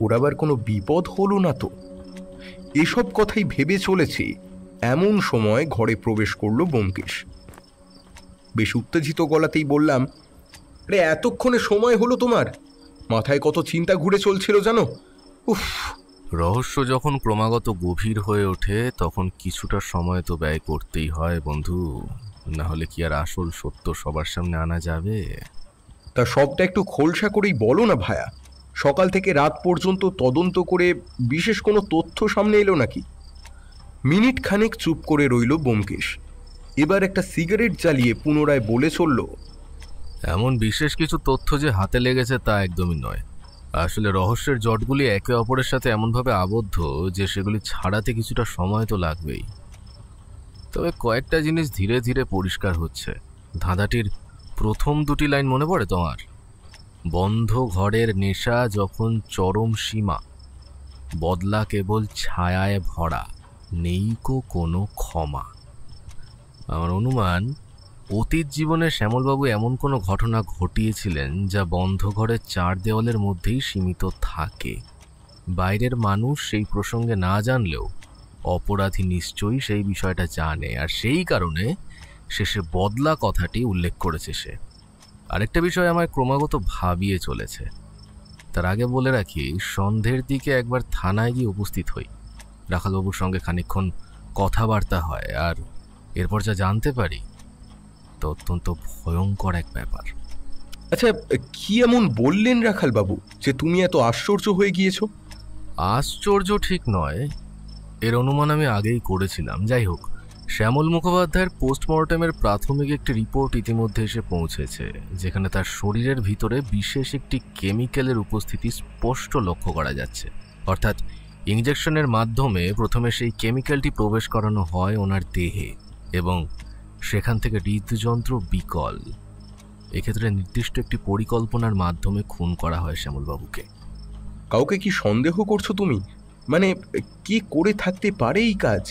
ওর আবার কোনো বিপদ হলো না তো? এসব কথাই ভেবে চলেছি এমন সময় ঘরে প্রবেশ করলো ব্যোমকেশ। বেশ উত্তেজিত গলাতেই বললাম, আরে এতক্ষণে সময় হলো তোমার? মাথায় কত চিন্তা ঘুরে চলছিল জানো। উফ! রহস্য যখন ক্রমাগত গভীর হয়ে ওঠে তখন কিছুটা সময় তো ব্যয় করতেই হয় বন্ধু, না হলে কি আর আসল সত্য সবার সামনে আনা যাবে? তা সবটা একটু খোলসা করেই বলো না ভায়া। সকাল থেকে রাত পর্যন্ত তদন্ত করে বিশেষ কোনো তথ্য সামনে এলো নাকি? মিনিট খানেক চুপ করে রইল ব্যোমকেশ। এবার একটা সিগারেট জ্বালিয়ে পুনরায় বলে চলল, এমন বিশেষ কিছু তথ্য যে হাতে লেগেছে তা একদমই নয়। আসলে রহস্যের জটগুলি একে অপরের সাথে এমনভাবে আবদ্ধ যে সেগুলি ছাড়াতে কিছুটা সময় তো লাগবেই। তবে কয়েকটা জিনিস ধীরে ধীরে পরিষ্কার হচ্ছে। ধাঁধাটির প্রথম 2টি লাইন মনে পড়ে তোমার? বন্ধ ঘরের নেশা যখন চরম সীমা, বদলা কেবল ছায়ায় ভরা, নেইকো কোনো ক্ষমা। আমার অনুমান অতীত জীবনে শ্যামলবাবু এমন কোনো ঘটনা ঘটিয়েছিলেন যা বন্ধ ঘরের 4 দেওয়ালের মধ্যেই সীমিত থাকে। বাইরের মানুষ সেই প্রসঙ্গে না জানলেও অপরাধী নিশ্চয়ই সেই বিষয়টা জানে, আর সেই কারণে শেষে বদলা কথাটি উল্লেখ করেছে সে। আরেকটা বিষয় আমায় ক্রমাগত ভাবিয়ে চলেছে। তার আগে বলে রাখি, সন্ধ্যের দিকে একবার থানায় গিয়ে উপস্থিত হই। রাখালবাবুর সঙ্গে খানিকক্ষণ কথাবার্তা হয়, আর এরপর যা জানতে পারি তা অত্যন্ত ভয়ঙ্কর এক ব্যাপার। আচ্ছা, কি এমন বললেন রাখাল বাবু যে তুমি এত আশ্চর্য হয়ে গিয়েছো? আশ্চর্য ঠিক নয়, এর অনুমান আমি আগেই করেছিলাম। যাই হোক, শ্যামল মুখোপাধ্যায়ের পোস্টমর্টেমের প্রাথমিক একটি রিপোর্ট ইতিমধ্যে এসে পৌঁছেছে, যেখানে তার শরীরের ভিতরে বিশেষ একটি কেমিক্যালের উপস্থিতি স্পষ্ট লক্ষ্য করা যাচ্ছে। অর্থাৎ ইঞ্জেকশনের মাধ্যমে প্রথমে সেই কেমিক্যালটি প্রবেশ করানো হয় ওনার দেহে এবং সেখান থেকে হৃদযন্ত্র বিকল। এক্ষেত্রে নির্দিষ্ট একটি পরিকল্পনার মাধ্যমে খুন করা হয় শ্যামলবাবুকে। কাউকে কি সন্দেহ করছো তুমি? মানে কি করে থাকতে পারে এই কাজ?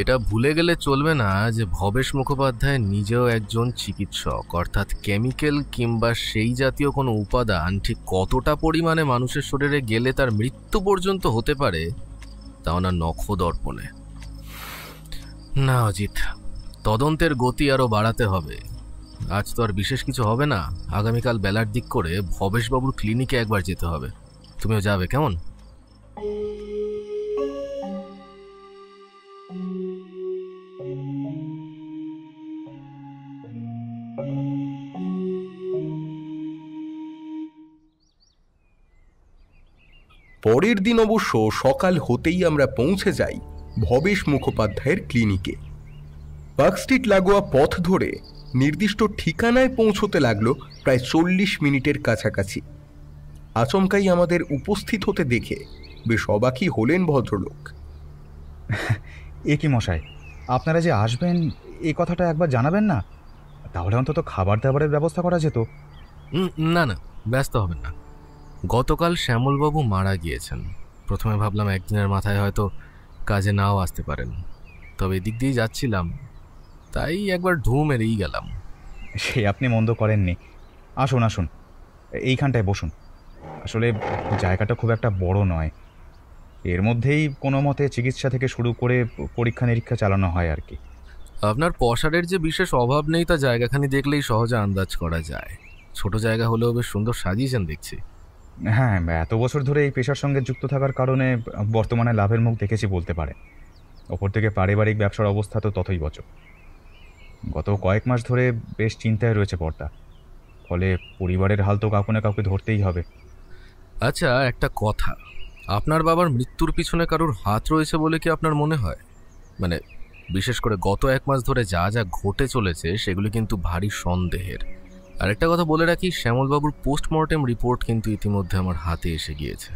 এটা ভুলে গেলে চলবে না যে ভবেশ মুখোপাধ্যায় নিজেও একজন চিকিৎসক, অর্থাৎ কেমিক্যাল কিংবা সেই জাতীয় কোনো উপাদান ঠিক কতটা পরিমাণে মানুষের শরীরে গেলে তার মৃত্যু পর্যন্ত হতে পারে তা ওনার নখদর্পণে। না অজিত, তদন্তের গতি আরও বাড়াতে হবে। আজ তো আর বিশেষ কিছু হবে না, আগামীকাল বেলার দিক করে ভবেশবাবুর ক্লিনিকে একবার যেতে হবে। তুমিও যাবে কেমন? পরের দিন অবশ্য সকাল হতেই আমরা পৌঁছে যাই ভবেশ মুখোপাধ্যায়ের ক্লিনিকে। পার্ক স্ট্রিট লাগোয়া পথ ধরে নির্দিষ্ট ঠিকানায় পৌঁছতে লাগলো প্রায় 40 মিনিটের কাছাকাছি। আচমকাই আমাদের উপস্থিত হতে দেখে বেশ অবাকই হলেন ভদ্রলোক। এ কি মশাই, আপনারা যে আসবেন এই কথাটা একবার জানাবেন না? তাহলে অন্তত খাবার দাবারের ব্যবস্থা করা যেত। না না, ব্যস্ত হবেন না। গতকাল শ্যামলবাবু মারা গিয়েছেন। প্রথমে ভাবলাম একদিনের মাথায় হয়তো কাজে নাও আসতে পারেন, তবে এদিক দিয়েই যাচ্ছিলাম, তাই একবার ঢু মেরেই গেলাম। সে আপনি মন্দ করেননি। আসুন আসুন, এইখানটায় বসুন। আসলে জায়গাটা খুব একটা বড় নয়, এর মধ্যেই কোনো মতে চিকিৎসা থেকে শুরু করে পরীক্ষা নিরীক্ষা চালানো হয় আর কি। আপনার পসারের যে বিশেষ অভাব নেই তা জায়গাখানি দেখলেই সহজে আন্দাজ করা যায়। ছোট জায়গা হলেও বেশ সুন্দর সাজিয়েছেন দেখছি। হ্যাঁ, এত বছর ধরে এই পেশার সঙ্গে যুক্ত থাকার কারণে বর্তমানে লাভের মুখ দেখেছি বলতে পারে। ওপর থেকে পারিবারিক ব্যবসার অবস্থা তো ততই বচক। গত কয়েক মাস ধরে বেশ চিন্তায় রয়েছে পর্দা, ফলে পরিবারের হাল তো কাউকে না কাউকে ধরতেই হবে। আচ্ছা, একটা কথা, আপনার বাবার মৃত্যুর পিছনে কারোর হাত রয়েছে বলে কি আপনার মনে হয়? মানে বিশেষ করে গত 1 মাস ধরে যা যা ঘটে চলেছে সেগুলো কিন্তু ভারী সন্দেহের। আরেকটা কথা বলে রাখি, শ্যামলবাবুর পোস্টমর্টেম রিপোর্ট কিন্তু ইতিমধ্যে আমার হাতে এসে গিয়েছে।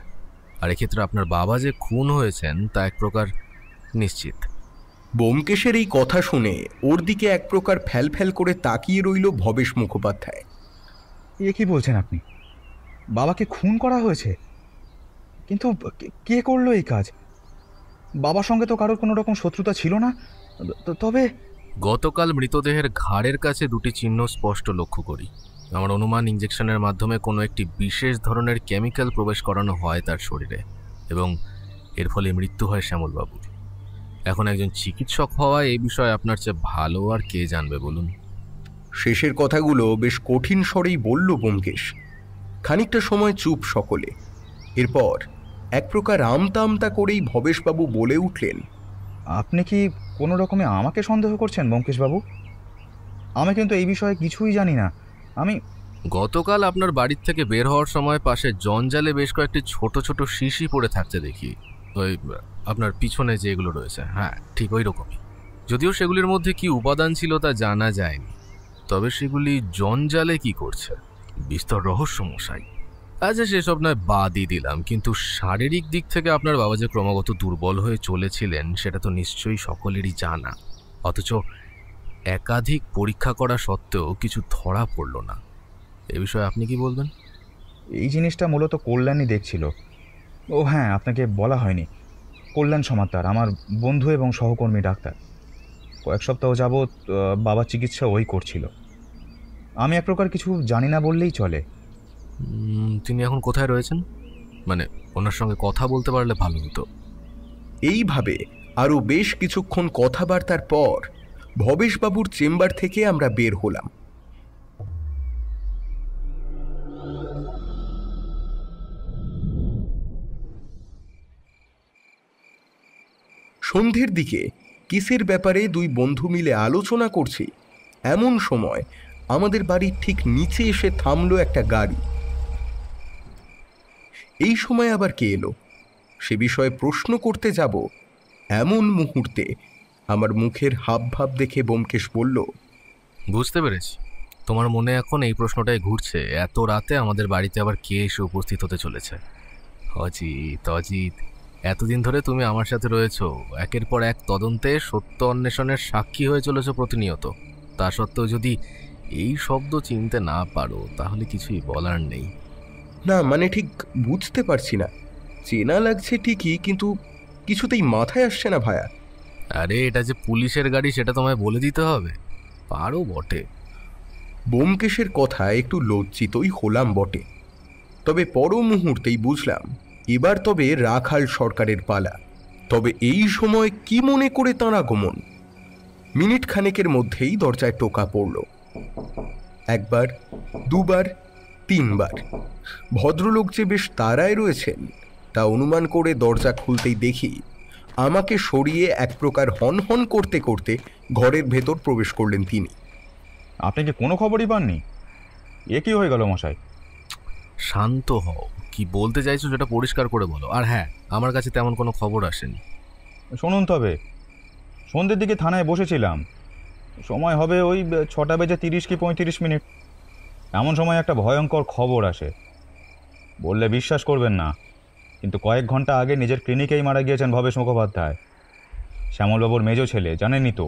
আর এক্ষেত্রে আপনার বাবা যে খুন হয়েছেন তা এক প্রকার নিশ্চিত। ব্যোমকেশের এই কথা শুনে ওর দিকে এক প্রকার ফ্যাল করে তাকিয়ে রইল ভবেশ মুখোপাধ্যায়। এ কি বলছেন আপনি? বাবাকে খুন করা হয়েছে? কিন্তু কে করলো এই কাজ? বাবার সঙ্গে তো কারোর কোনো রকম শত্রুতা ছিল না। তবে গতকাল মৃতদেহের ঘাড়ের কাছে 2টি চিহ্ন স্পষ্ট লক্ষ্য করি। আমার অনুমান ইঞ্জেকশনের মাধ্যমে কোনো একটি বিশেষ ধরনের কেমিক্যাল প্রবেশ করানো হয় তার শরীরে এবং এর ফলে মৃত্যু হয় শ্যামলবাবুর। এখন একজন চিকিৎসক হওয়া এই বিষয়ে আপনার চেয়ে ভালো আর কে জানবে বলুন? শেষের কথাগুলো বেশ কঠিন স্বরেই বলল ব্যোমকেশ। খানিকটা সময় চুপ সকলে। এরপর এক প্রকার আমতা আমতা করেই ভবেশবাবু বলে উঠলেন, আপনি কি কোনো রকমে আমাকে সন্দেহ করছেন ব্যোমকেশবাবু? আমি কিন্তু এই বিষয়ে কিছুই জানি না। আমি গতকাল আপনার বাড়ির থেকে বের হওয়ার সময় পাশে জঞ্জালে বেশ কয়েকটি ছোট ছোট শিশি পড়ে থাকতে দেখি। ওই আপনার পিছনে যেগুলো রয়েছে, হ্যাঁ ঠিক ওই রকমই। যদিও সেগুলির মধ্যে কি উপাদান ছিল তা জানা যায়নি, তবে সেগুলি জঞ্জালে কি করছে বিস্তর রহস্য মশাই। আচ্ছা, সেসব নয় বাদই দিলাম, কিন্তু শারীরিক দিক থেকে আপনার বাবা যে ক্রমাগত দুর্বল হয়ে চলেছিলেন সেটা তো নিশ্চয়ই সকলেরই জানা। অথচ একাধিক পরীক্ষা করা সত্ত্বেও কিছু ধরা পড়ল না। এ বিষয়ে আপনি কি বলবেন? এই জিনিসটা মূলত কল্যাণই দেখছিল। ও হ্যাঁ, আপনাকে বলা হয়নি, কল্যাণ সমাদ্দার আমার বন্ধু এবং সহকর্মী ডাক্তার। কয়েক সপ্তাহ যাবৎ বাবার চিকিৎসা ওই করছিল। আমি এক প্রকার কিছু জানি না বললেই চলে। তিনি এখন কোথায় রয়েছেন? মানে ওনার সঙ্গে কথা বলতে পারলে ভালো হতো। এইভাবে আরও বেশ কিছুক্ষণ কথাবার্তার পর ভবেশবাবুর চেম্বার থেকে আমরা বের হলাম। সন্ধ্যের দিকে কিসের ব্যাপারে দুই বন্ধু মিলে আলোচনা করছি, এমন সময় আমাদের বাড়ির ঠিক নিচে এসে থামলো একটা গাড়ি। এই সময় আবার কে এলো সে বিষয়ে প্রশ্ন করতে যাব, এমন মুহূর্তে আমার মুখের হাবভাব দেখে ব্যোমকেশ বলল, বুঝতে পেরেছি, তোমার মনে এখন এই প্রশ্নটাই ঘুরছে, এত রাতে আমাদের বাড়িতে আবার কে এসে উপস্থিত হতে চলেছে। অজিত অজিত, এতদিন ধরে তুমি আমার সাথে রয়েছো, একের পর এক তদন্তে সত্য অন্বেষণের সাক্ষী হয়ে চলেছো প্রতিনিয়ত। তা সত্ত্বেও যদি এই শব্দ চিনতে না পারো তাহলে কিছুই বলার নেই। না মানে ঠিক বুঝতে পারছি না, চেনা লাগছে ঠিকই কিন্তু কিছুতেই মাথায় আসছে না ভায়া। আরে এটা যে পুলিশের গাড়ি সেটা তোমায় বলে দিতে হবে? পারো বটে। ব্যোমকেশের কথা একটু লজ্জিতই হলাম বটে, তবে পর মুহূর্তেই বুঝলাম এবার তবে রাখাল সরকারের পালা। তবে এই সময় কি মনে করে তাঁর আগমন? মিনিট খানেকের মধ্যেই দরজায় টোকা পড়ল। একবার, দুবার, তিনবার। ভদ্রলোক যে বেশ তাড়ায় রয়েছেন তা অনুমান করে দরজা খুলতেই দেখি আমাকে সরিয়ে এক প্রকার হন হন করতে করতে ঘরের ভেতর প্রবেশ করলেন তিনি। আপনি কি কোনো খবরই পাননি? এ কি হয়ে গেল মশাই? শান্ত হও, কি বলতে চাইছো সেটা পরিষ্কার করে বলো। আর হ্যাঁ, আমার কাছে তেমন কোনো খবর আসেনি। শুনুন তবে, সন্ধ্যের দিকে থানায় বসেছিলাম, সময় হবে ওই 6:30 কি 35 মিনিট। এমন সময় একটা ভয়ঙ্কর খবর আসে, বললে বিশ্বাস করবেন না, কিন্তু কয়েক ঘন্টা আগে নিজের ক্লিনিকেই মারা গিয়েছেন ভবেশ মুখোপাধ্যায়, শ্যামলবাবুর মেজো ছেলে, জানেনই তো।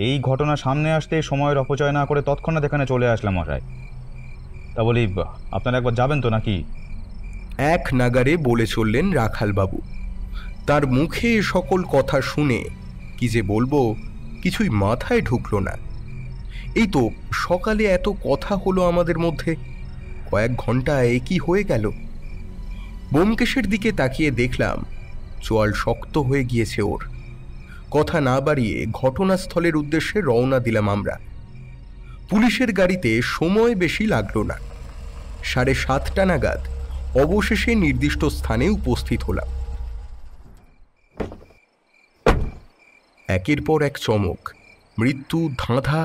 এই ঘটনা সামনে আসতে সময়ের অপচয় না করে তৎক্ষণাৎ এখানে চলে আসলাম মশাই। তা বলি, আপনারা একবার যাবেন তো নাকি? এক নাগারে বলে চললেন রাখালবাবু। তার মুখে সকল কথা শুনে কি যে বলবো কিছুই মাথায় ঢুকলো না। এই তো সকালে এত কথা হলো আমাদের মধ্যে, কয়েক ঘন্টায় কি হয়ে গেল? ব্যোমকেশের দিকে তাকিয়ে দেখলাম চোয়াল শক্ত হয়ে গিয়েছে ওর। কথা না বাড়িয়ে ঘটনাস্থলের উদ্দেশ্যে রওনা দিলাম আমরা। পুলিশের গাড়িতে সময় বেশি লাগলো না, 7:30 নাগাদ অবশেষে নির্দিষ্ট স্থানে উপস্থিত হলাম। একের পর এক চমক, মৃত্যু, ধাঁধা।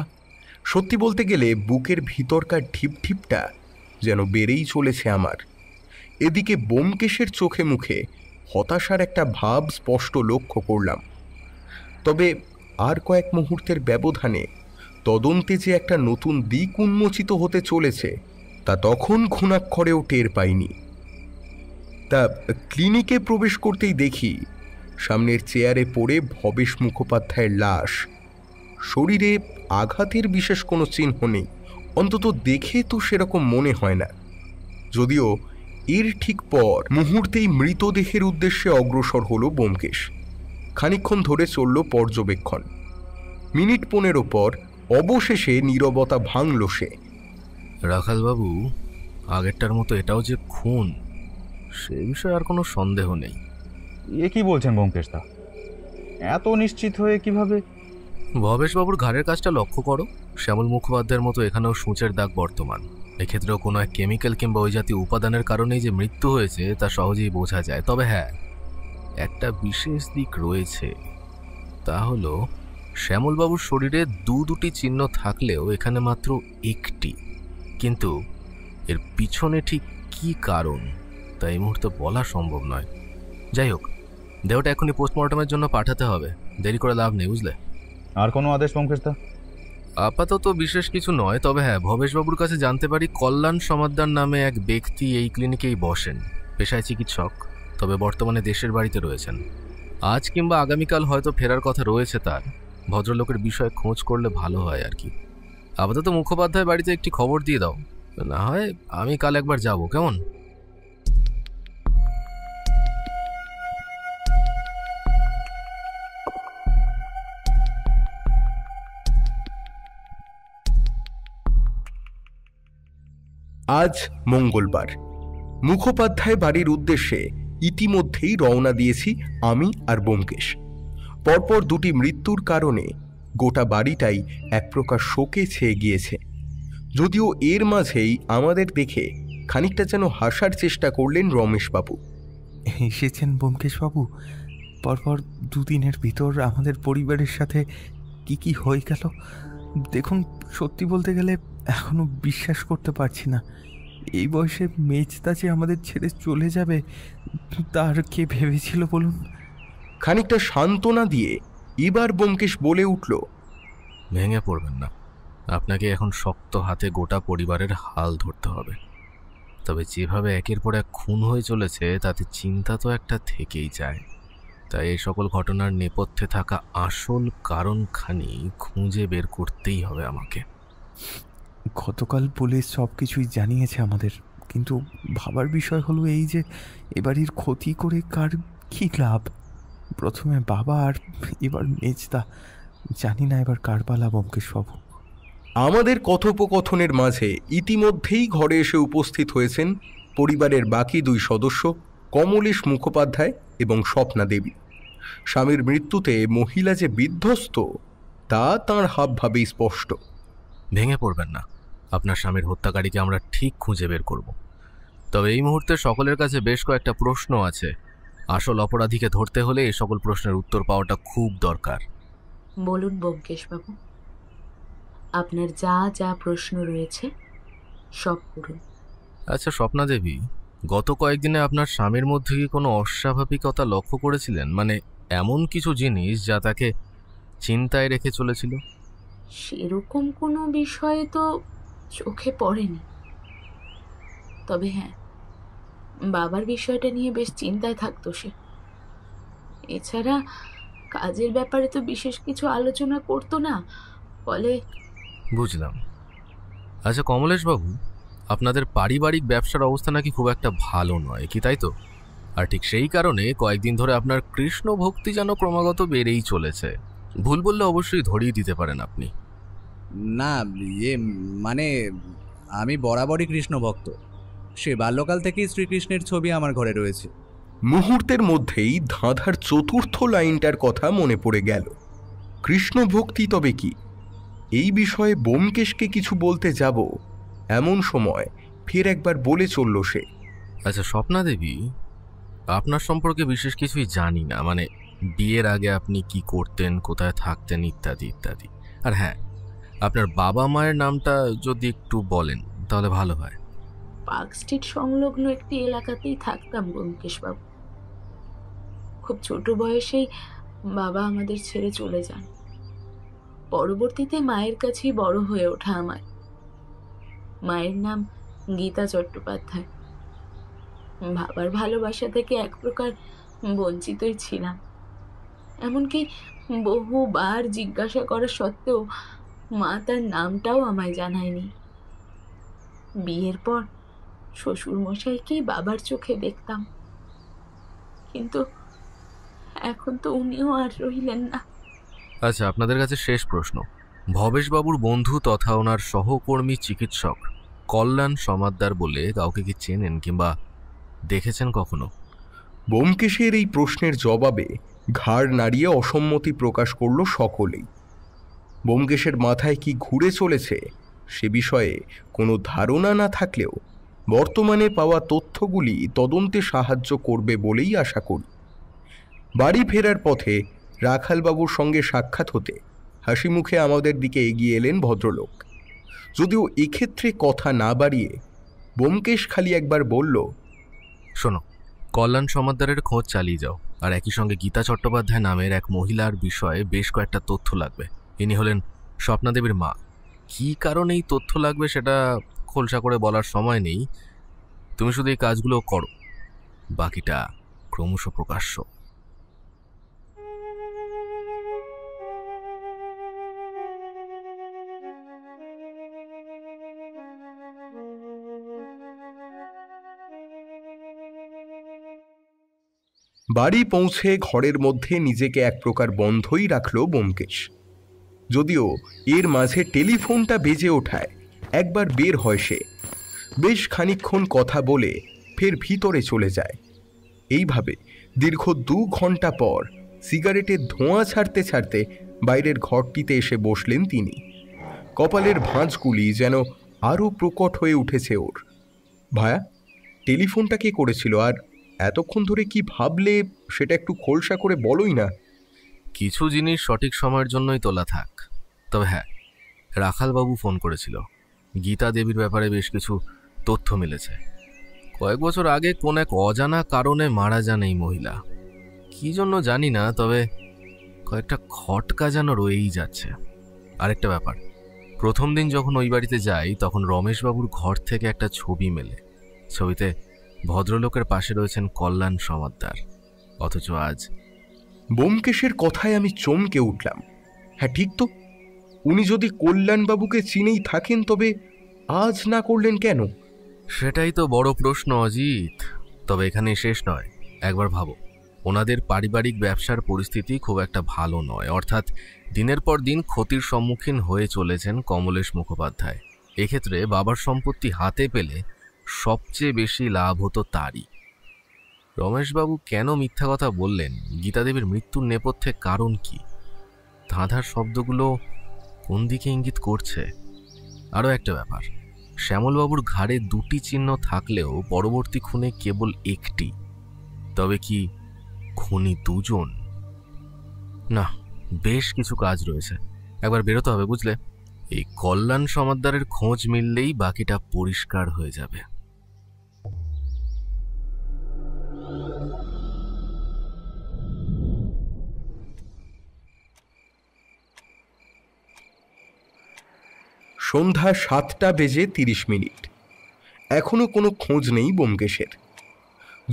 সত্যি বলতে গেলে বুকের ভিতরকার ঢিপঢিপটা যেন বেড়েই চলেছে আমার। এদিকে ব্যোমকেশের চোখে মুখে হতাশার একটা ভাব স্পষ্ট লক্ষ্য করলাম। তবে আর কয়েক মুহূর্তের ব্যবধানে তদন্তে যে একটা নতুন দিক উন্মোচিত হতে চলেছে তা তখন ঘুণাক্ষরেও টের পাইনি। তা ক্লিনিকে প্রবেশ করতেই দেখি সামনের চেয়ারে পড়ে ভবেশ মুখোপাধ্যায়ের লাশ। শরীরে আঘাতের বিশেষ কোনো চিহ্ন নেই, অন্তত দেখে তো সেরকম মনে হয় না। যদিও এর ঠিক পর মুহূর্তেই মৃতদেহের উদ্দেশ্যে অগ্রসর হলো ব্যোমকেশ। খানিকক্ষণ ধরে চলল পর্যবেক্ষণ। মিনিট 15 পর অবশেষে নীরবতা ভাঙল সে। রাখালবাবু, আগেরটার মতো এটাও যে খুন সে বিষয়ে আর কোনো সন্দেহ নেই। এ কি বলছেন ব্যোমকেশদা? এত নিশ্চিত হয়ে কিভাবে? ভবেশবাবুর ঘাড়ের কাজটা লক্ষ্য করো। শ্যামল মুখোপাধ্যায়ের মতো এখানেও সূঁচের দাগ বর্তমান। এক্ষেত্রেও কোনো এক কেমিক্যাল কিংবা ওই জাতীয় উপাদানের কারণেই যে মৃত্যু হয়েছে তা সহজেই বোঝা যায়। তবে হ্যাঁ, একটা বিশেষ দিক রয়েছে, তা হলো শ্যামলবাবুর শরীরে দুটি চিহ্ন থাকলেও এখানে মাত্র একটি। কিন্তু এর পিছনে ঠিক কি কারণ তা এই মুহূর্তে বলা সম্ভব নয়। যাই হোক, দেহটা এখনই পোস্টমর্টমের জন্য পাঠাতে হবে, দেরি করে লাভ নেই, বুঝলে? আর কোনো আদেশ ব্যোমকেশদা? আপাতত বিশেষ কিছু নয়, তবে হ্যাঁ, ভবেশবাবুর কাছে জানতে পারি কল্যাণ সমাদ্দার নামে এক ব্যক্তি এই ক্লিনিকেই বসেন, পেশায় চিকিৎসক, তবে বর্তমানে দেশের বাড়িতে রয়েছেন। আজ কিংবা আগামীকাল হয়তো ফেরার কথা রয়েছে তার। ভদ্রলোকের বিষয়ে খোঁজ করলে ভালো হয় আর কি। আপাতত মুখোপাধ্যায় বাড়িতে একটি খবর দিয়ে দাও, না হয় আমি কাল একবার যাব, কেমন? আজ মঙ্গলবার। মুখোপাধ্যায় বাড়ির উদ্দেশ্যে ইতিমধ্যেই রওনা দিয়েছি আমি আর ব্যোমকেশ। পরপর দুটি মৃত্যুর কারণে গোটা বাড়িটাই এক প্রকার শোকে ছেয়ে গিয়েছে। যদিও এর মাঝেই আমাদের দেখে খানিকটা যেন হাসার চেষ্টা করলেন রমেশবাবু। এসেছেন ব্যোমকেশবাবু? পরপর 2 দিনের ভিতর আমাদের পরিবারের সাথে কি কি হয়ে গেল দেখুন, সত্যি বলতে গেলে এখনো বিশ্বাস করতে পারছি না। এই বয়সে মেজদা যে আমাদের ছেড়ে চলে যাবে, তার কে ভেবেছিল বলুন? খানিকটা সান্ত্বনা দিয়ে এবার ব্যোমকেশ বলে উঠল, ভেঙে পড়বেন না। আপনাকে এখন শক্ত হাতে গোটা পরিবারের হাল ধরতে হবে। তবে যেভাবে একের পর এক খুন হয়ে চলেছে, তাতে চিন্তা তো একটা থেকেই যায়। তাই এই সকল ঘটনার নেপথ্যে থাকা আসল কারণখানি খুঁজে বের করতেই হবে আমাকে। গতকাল পুলিশ সব কিছুই জানিয়েছে আমাদের, কিন্তু ভাবার বিষয় হলো এই যে এবারের ক্ষতি করে কার কী লাভ? প্রথমে বাবা, আর এবার মেজদা। জানি না এবার কার পালা ব্যোমকেশবাবু। আমাদের কথোপকথনের মাঝে ইতিমধ্যেই ঘরে এসে উপস্থিত হয়েছেন পরিবারের বাকি দুই সদস্য, কমলেশ মুখোপাধ্যায় এবং স্বপ্না দেবী। স্বামীর মৃত্যুতে মহিলা যে বিধ্বস্ত, তা তাঁর হাবভাবেই স্পষ্ট। ভেঙে পড়বেন না, আপনার স্বামীর হত্যাকারীকে আমরা ঠিক খুঁজে বের করব। তবে এই মুহূর্তে সকলের কাছে বেশ কয়েকটা প্রশ্ন আছে। আসল অপরাধীকে ধরতে হলে এই সকল প্রশ্নের উত্তর পাওয়াটা খুব দরকার। বলুন ব্যোমকেশবাবু, আপনার যা যা প্রশ্ন রয়েছে সব করুন। আচ্ছা স্বপ্না দেবী, গত কয়েকদিনে আপনার স্বামীর মধ্যে কি কোনো অস্বাভাবিকতা লক্ষ্য করেছিলেন? মানে এমন কিছু জিনিস যা তাকে চিন্তায় রেখে চলেছিল? সেরকম কোনো বিষয়ে তো চোখে পড়েনি। তবে হ্যাঁ, বাবার বিষয়টা নিয়ে বেশ চিন্তায় থাকতো সে। এছাড়া কাজের ব্যাপারে তো বিশেষ কিছু আলোচনা করতো না, ফলে। বুঝলাম। আচ্ছা কমলেশবাবু, আপনাদের পারিবারিক ব্যবসার অবস্থা নাকি খুব একটা ভালো নয়, কি তাই তো? আর ঠিক সেই কারণে কয়েকদিন ধরে আপনার কৃষ্ণ ভক্তি যেন ক্রমাগত বেড়েই চলেছে। ভুল বললে অবশ্যই ধরিয়ে দিতে পারেন আপনি। না, মানে আমি বরাবরই কৃষ্ণ ভক্ত। সে বাল্যকাল থেকেই শ্রীকৃষ্ণের ছবি আমার ঘরে রয়েছে। মুহূর্তের মধ্যেই ধাঁধার চতুর্থ লাইনটার কথা মনে পড়ে গেল। কৃষ্ণ ভক্তি তবে কি? এই বিষয়ে ব্যোমকেশকে কিছু বলতে যাব, এমন সময় ফের একবার বলে চলল সে, আচ্ছা স্বপ্না দেবী, আপনার সম্পর্কে বিশেষ কিছুই জানি না। মানে বিয়ের আগে আপনি কি করতেন, কোথায় থাকতেন, ইত্যাদি ইত্যাদি। আর হ্যাঁ, আপনার বাবা মায়ের নামটা যদি একটু বলেন তাহলে ভালো হয়। পার্ক স্ট্রিট সংলগ্ন একটি এলাকাতেই থাকতাম ব্যোমকেশবাবু। খুব ছোট বয়সেই বাবা আমাদের ছেড়ে চলে যান। পরবর্তীতে মায়ের কাছেই বড় হয়ে ওঠা আমার। মায়ের নাম গীতা চট্টোপাধ্যায়। বাবার ভালোবাসা থেকে এক প্রকার বঞ্চিতই ছিলাম। এমনকি বহুবার জিজ্ঞাসা করা সত্ত্বেও মা তার নামটাও আমায় জানায়নি। বিয়ের পর শ্বশুর মশাইকেই বাবার চোখে দেখতাম, কিন্তু এখন তো উনিও আর রইলেন না। আচ্ছা আপনাদের কাছে শেষ প্রশ্ন, ভবেশবাবুর বন্ধু তথা ওনার সহকর্মী চিকিৎসক কল্যাণ সমাদ্দার বলে কাউকে কি চেনেন কিংবা দেখেছেন কখনো? ব্যোমকেশের এই প্রশ্নের জবাবে ঘাড় নাড়িয়ে অসম্মতি প্রকাশ করল সকলেই। ব্যোমকেশের মাথায় কি ঘুরে চলেছে সে বিষয়ে কোনো ধারণা না থাকলেও বর্তমানে পাওয়া তথ্যগুলি তদন্তে সাহায্য করবে বলেই আশা করি। বাড়ি ফেরার পথে রাখালবাবুর সঙ্গে সাক্ষাৎ হতে হাসি মুখে আমাদের দিকে এগিয়ে এলেন ভদ্রলোক। যদিও এক্ষেত্রে কথা না বাড়িয়ে ব্যোমকেশ খালি একবার বলল, শোনো, কল্যাণ সমাদ্দারের খোঁজ চালিয়ে যাও, আর একই সঙ্গে গীতা চট্টোপাধ্যায় নামের এক মহিলার বিষয়ে বেশ কয়েকটা তথ্য লাগবে। ইনি হলেন স্বপ্না দেবীর মা। কী কারণে এই তথ্য লাগবে সেটা খোলসা করে বলার সময় নেই, তুমি শুধু এই কাজগুলো করো, বাকিটা ক্রমশ প্রকাশ্য। বাড়ি পৌঁছে ঘরের মধ্যে নিজেকে এক প্রকার বন্ধই রাখল ব্যোমকেশ। যদিও এর মাঝে টেলিফোনটা বেজে ওঠায় একবার বের হয় সে। বেশ খানিকক্ষণ কথা বলে ফের ভিতরে চলে যায়। এইভাবে দীর্ঘ 2 ঘন্টা পর সিগারেটের ধোঁয়া ছাড়তে ছাড়তে বাইরের ঘরটিতে এসে বসলেন তিনি। কপালের ভাঁজগুলি যেন আরও প্রকট হয়ে উঠেছে ওর। ভায়া, টেলিফোনটা কে করেছিল, আর এতক্ষণ ধরে কি ভাবলে সেটা একটু খোলসা করে বলোই না। কিছু জিনিস সঠিক সময়ের জন্যই তোলা থাক। তবে হ্যাঁ, রাখালবাবু ফোন করেছিল। গীতা দেবীর ব্যাপারে বেশ কিছু তথ্য মিলেছে। কয়েক বছর আগে কোন এক অজানা কারণে মারা যান এই মহিলা। কি জন্য জানি না, তবে কয়েকটা খটকা যেন রয়েই যাচ্ছে। আরেকটা ব্যাপার, প্রথম দিন যখন ওই বাড়িতে যাই তখন রমেশবাবুর ঘর থেকে একটা ছবি মেলে। ছবিতে ভদ্রলোকের পাশে রয়েছেন কল্যাণ সমাদ্দার, অথচ আজ। ব্যোমকেশের কথায় আমি চমকে উঠলাম। হ্যাঁ ঠিক তো, উনি যদি কল্যাণবাবুকে চিনেই থাকেন তবে আজ না করলেন কেন? সেটাই তো বড় প্রশ্ন অজিত। তবে এখানেই শেষ নয়। একবার ভাবো, ওনাদের পারিবারিক ব্যবসার পরিস্থিতি খুব একটা ভালো নয়, অর্থাৎ দিনের পর দিন ক্ষতির সম্মুখীন হয়ে চলেছেন কমলেশ মুখোপাধ্যায়। এক্ষেত্রে বাবার সম্পত্তি হাতে পেলে সবচেয়ে বেশি লাভ হতো তারই। রমেশবাবু কেন মিথ্যা কথা বললেন? গীতাদেবীর মৃত্যুর নেপথ্যে কারণ কি? ধাঁধার শব্দগুলো কোন দিকে ইঙ্গিত করছে? আরও একটা ব্যাপার, শ্যামলবাবুর ঘাড়ে দুটি চিহ্ন থাকলেও পরবর্তী খুনে কেবল একটি। তবে কি খুনি দুজন? না, বেশ কিছু কাজ রয়েছে। একবার বেরোতে হবে, বুঝলে? এই কল্যাণ সমাদ্দারের খোঁজ মিললেই বাকিটা পরিষ্কার হয়ে যাবে। সন্ধ্যা 7:30। এখনো কোনো খোঁজ নেই ব্যোমকেশের।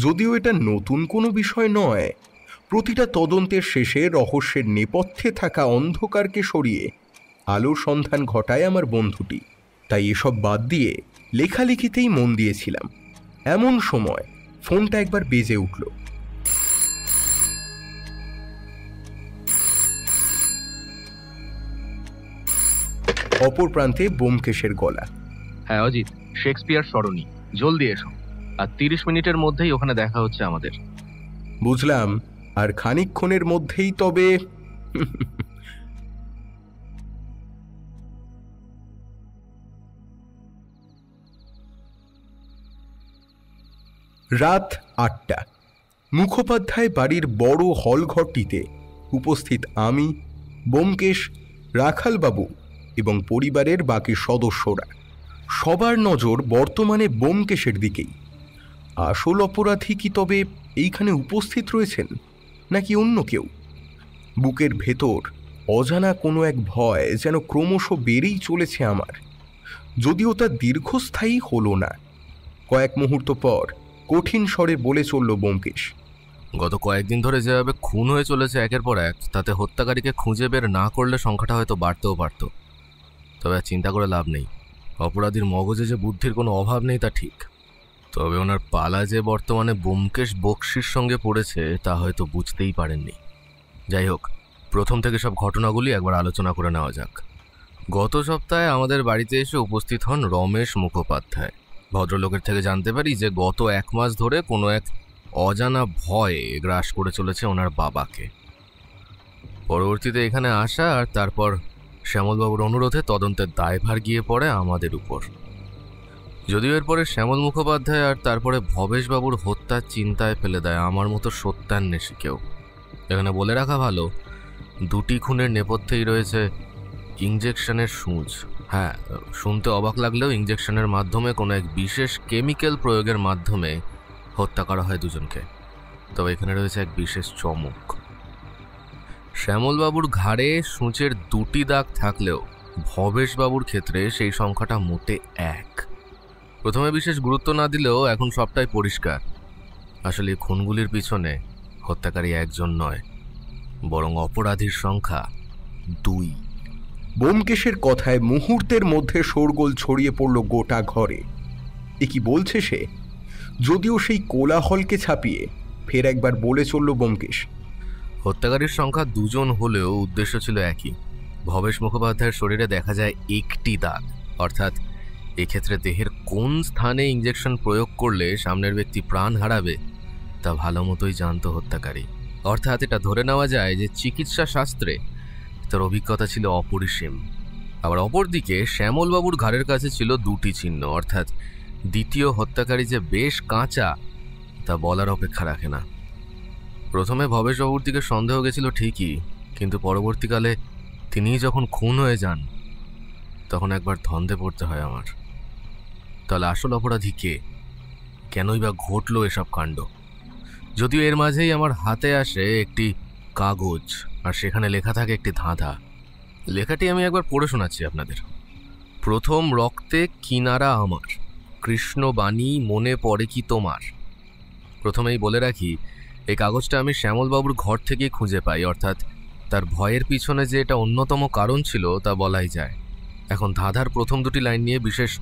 যদিও এটা নতুন কোনো বিষয় নয়, প্রতিটা তদন্তের শেষে রহস্যের নেপথ্যে থাকা অন্ধকারকে সরিয়ে আলোর সন্ধান ঘটায় আমার বন্ধুটি। তাই এসব বাদ দিয়ে লেখালেখিতেই মন দিয়েছিলাম। এমন সময় ফোনটা একবার বেজে উঠল। অপর প্রান্তে ব্যোমকেশের গলা। হ্যাঁ অজিত, শেক্সপিয়ার সরণি, জলদি এসো। আর 30 মিনিটের মধ্যেই ওখানে দেখা হচ্ছে আমাদের। বুঝলাম, আর খানিকক্ষণের মধ্যেই তবে। রাত 8টা। মুখোপাধ্যায় বাড়ির বড় হলঘরটিতে উপস্থিত আমি, ব্যোমকেশ, রাখালবাবু এবং পরিবারের বাকি সদস্যরা। সবার নজর বর্তমানে ব্যোমকেশের দিকেই। আসল অপরাধী কি তবে এইখানে উপস্থিত রয়েছেন, নাকি অন্য কেউ? বুকের ভেতর অজানা কোনো এক ভয় যেন ক্রমশ বেড়েই চলেছে আমার, যদিও তা দীর্ঘস্থায়ী হলো না। কয়েক মুহূর্ত পর কঠিন স্বরে বলে চলল ব্যোমকেশ, গত কয়েকদিন ধরে যেভাবে খুন হয়ে চলেছে একের পর এক, তাতে হত্যাকারীকে খুঁজে বের না করলে সংখ্যাটা হয়তো বাড়তেও পারত। তবে আর চিন্তা করে লাভ নেই। অপরাধীর মগজে যে বুদ্ধির কোনো অভাব নেই তা ঠিক, তবে ওনার পালা যে বর্তমানে ব্যোমকেশ বক্সির সঙ্গে পড়েছে তা হয়তো বুঝতেই পারেননি। যাই হোক, প্রথম থেকে সব ঘটনাগুলি একবার আলোচনা করে নেওয়া যাক। গত সপ্তাহে আমাদের বাড়িতে এসে উপস্থিত হন রমেশ মুখোপাধ্যায়। ভদ্রলোকের থেকে জানতে পারি যে গত 1 মাস ধরে কোনো এক অজানা ভয় গ্রাস করে চলেছে ওনার বাবাকে। পরবর্তীতে এখানে আসা আর তারপর শ্যামলবাবুর অনুরোধে তদন্তের দায়ভার গিয়ে পড়ে আমাদের উপর। যদিও এরপরে শ্যামল মুখোপাধ্যায় আর তারপরে ভবেশবাবুর হত্যার চিন্তায় ফেলে দেয় আমার মতো সত্যান্বেষী কেউ। এখানে বলে রাখা ভালো, দুটি খুনের নেপথ্যেই রয়েছে ইঞ্জেকশনের সূঁচ। হ্যাঁ, শুনতে অবাক লাগলেও ইঞ্জেকশনের মাধ্যমে কোনো এক বিশেষ কেমিক্যাল প্রয়োগের মাধ্যমে হত্যা করা হয় দুজনকে। তবে এখানে রয়েছে এক বিশেষ চমক। শ্যামলবাবুর ঘাড়ে সূঁচের 2টি দাগ থাকলেও ভবেশবাবুর ক্ষেত্রে সেই সংখ্যাটা মোটে 1। প্রথমে বিশেষ গুরুত্ব না দিলেও এখন সবটাই পরিষ্কার। আসলে খুনগুলির পিছনে হত্যাকারী একজন নয়, বরং অপরাধীর সংখ্যা 2। ব্যোমকেশের কথায় মুহূর্তের মধ্যে শোরগোল ছড়িয়ে পড়ল গোটা ঘরে। এ কি বলছে সে? যদিও সেই কোলাহলকে ছাপিয়ে ফের একবার বলে চলল ব্যোমকেশ, হত্যাকারীর সংখ্যা 2 জন হলেও উদ্দেশ্য ছিল একই। ভবেশ মুখোপাধ্যায়ের শরীরে দেখা যায় 1টি দাগ, অর্থাৎ এক্ষেত্রে দেহের কোন স্থানে ইঞ্জেকশন প্রয়োগ করলে সামনের ব্যক্তি প্রাণ হারাবে তা ভালো মতোই জানত হত্যাকারী। অর্থাৎ এটা ধরে নেওয়া যায় যে চিকিৎসা শাস্ত্রে তার অভিজ্ঞতা ছিল অপরিসীম। আবার অপরদিকে শ্যামলবাবুর ঘাড়ের কাছে ছিল 2টি চিহ্ন, অর্থাৎ দ্বিতীয় হত্যাকারী যে বেশ কাঁচা তা বলার অপেক্ষা রাখে না। প্রথমে ভবেশবাবুর দিকে সন্দেহ গেছিল ঠিকই, কিন্তু পরবর্তীকালে তিনিই যখন খুন হয়ে যান তখন একবার ধন্দে পড়তে হয় আমার। তাহলে আসল অপরাধী কে? কেনই বা ঘটলো এসব কাণ্ড? যদিও এর মাঝেই আমার হাতে আসে একটি কাগজ, আর সেখানে লেখা থাকে একটি ধাঁধা। লেখাটি আমি একবার পড়ে শোনাচ্ছি আপনাদের। প্রথম রক্তে কিনারা আমার, কৃষ্ণ বাণী মনে পড়ে কি তোমার। প্রথমেই বলে রাখি, এই কাগজটা আমি শ্যামলবাবুর ঘর থেকেই খুঁজে পাই, অর্থাৎ তার ভয়ের পিছনে যে এটা অন্যতম কারণ ছিল তা বলাই যায়। এখন ধাঁধার প্রথম দুটি লাইন নিয়ে বিশেষ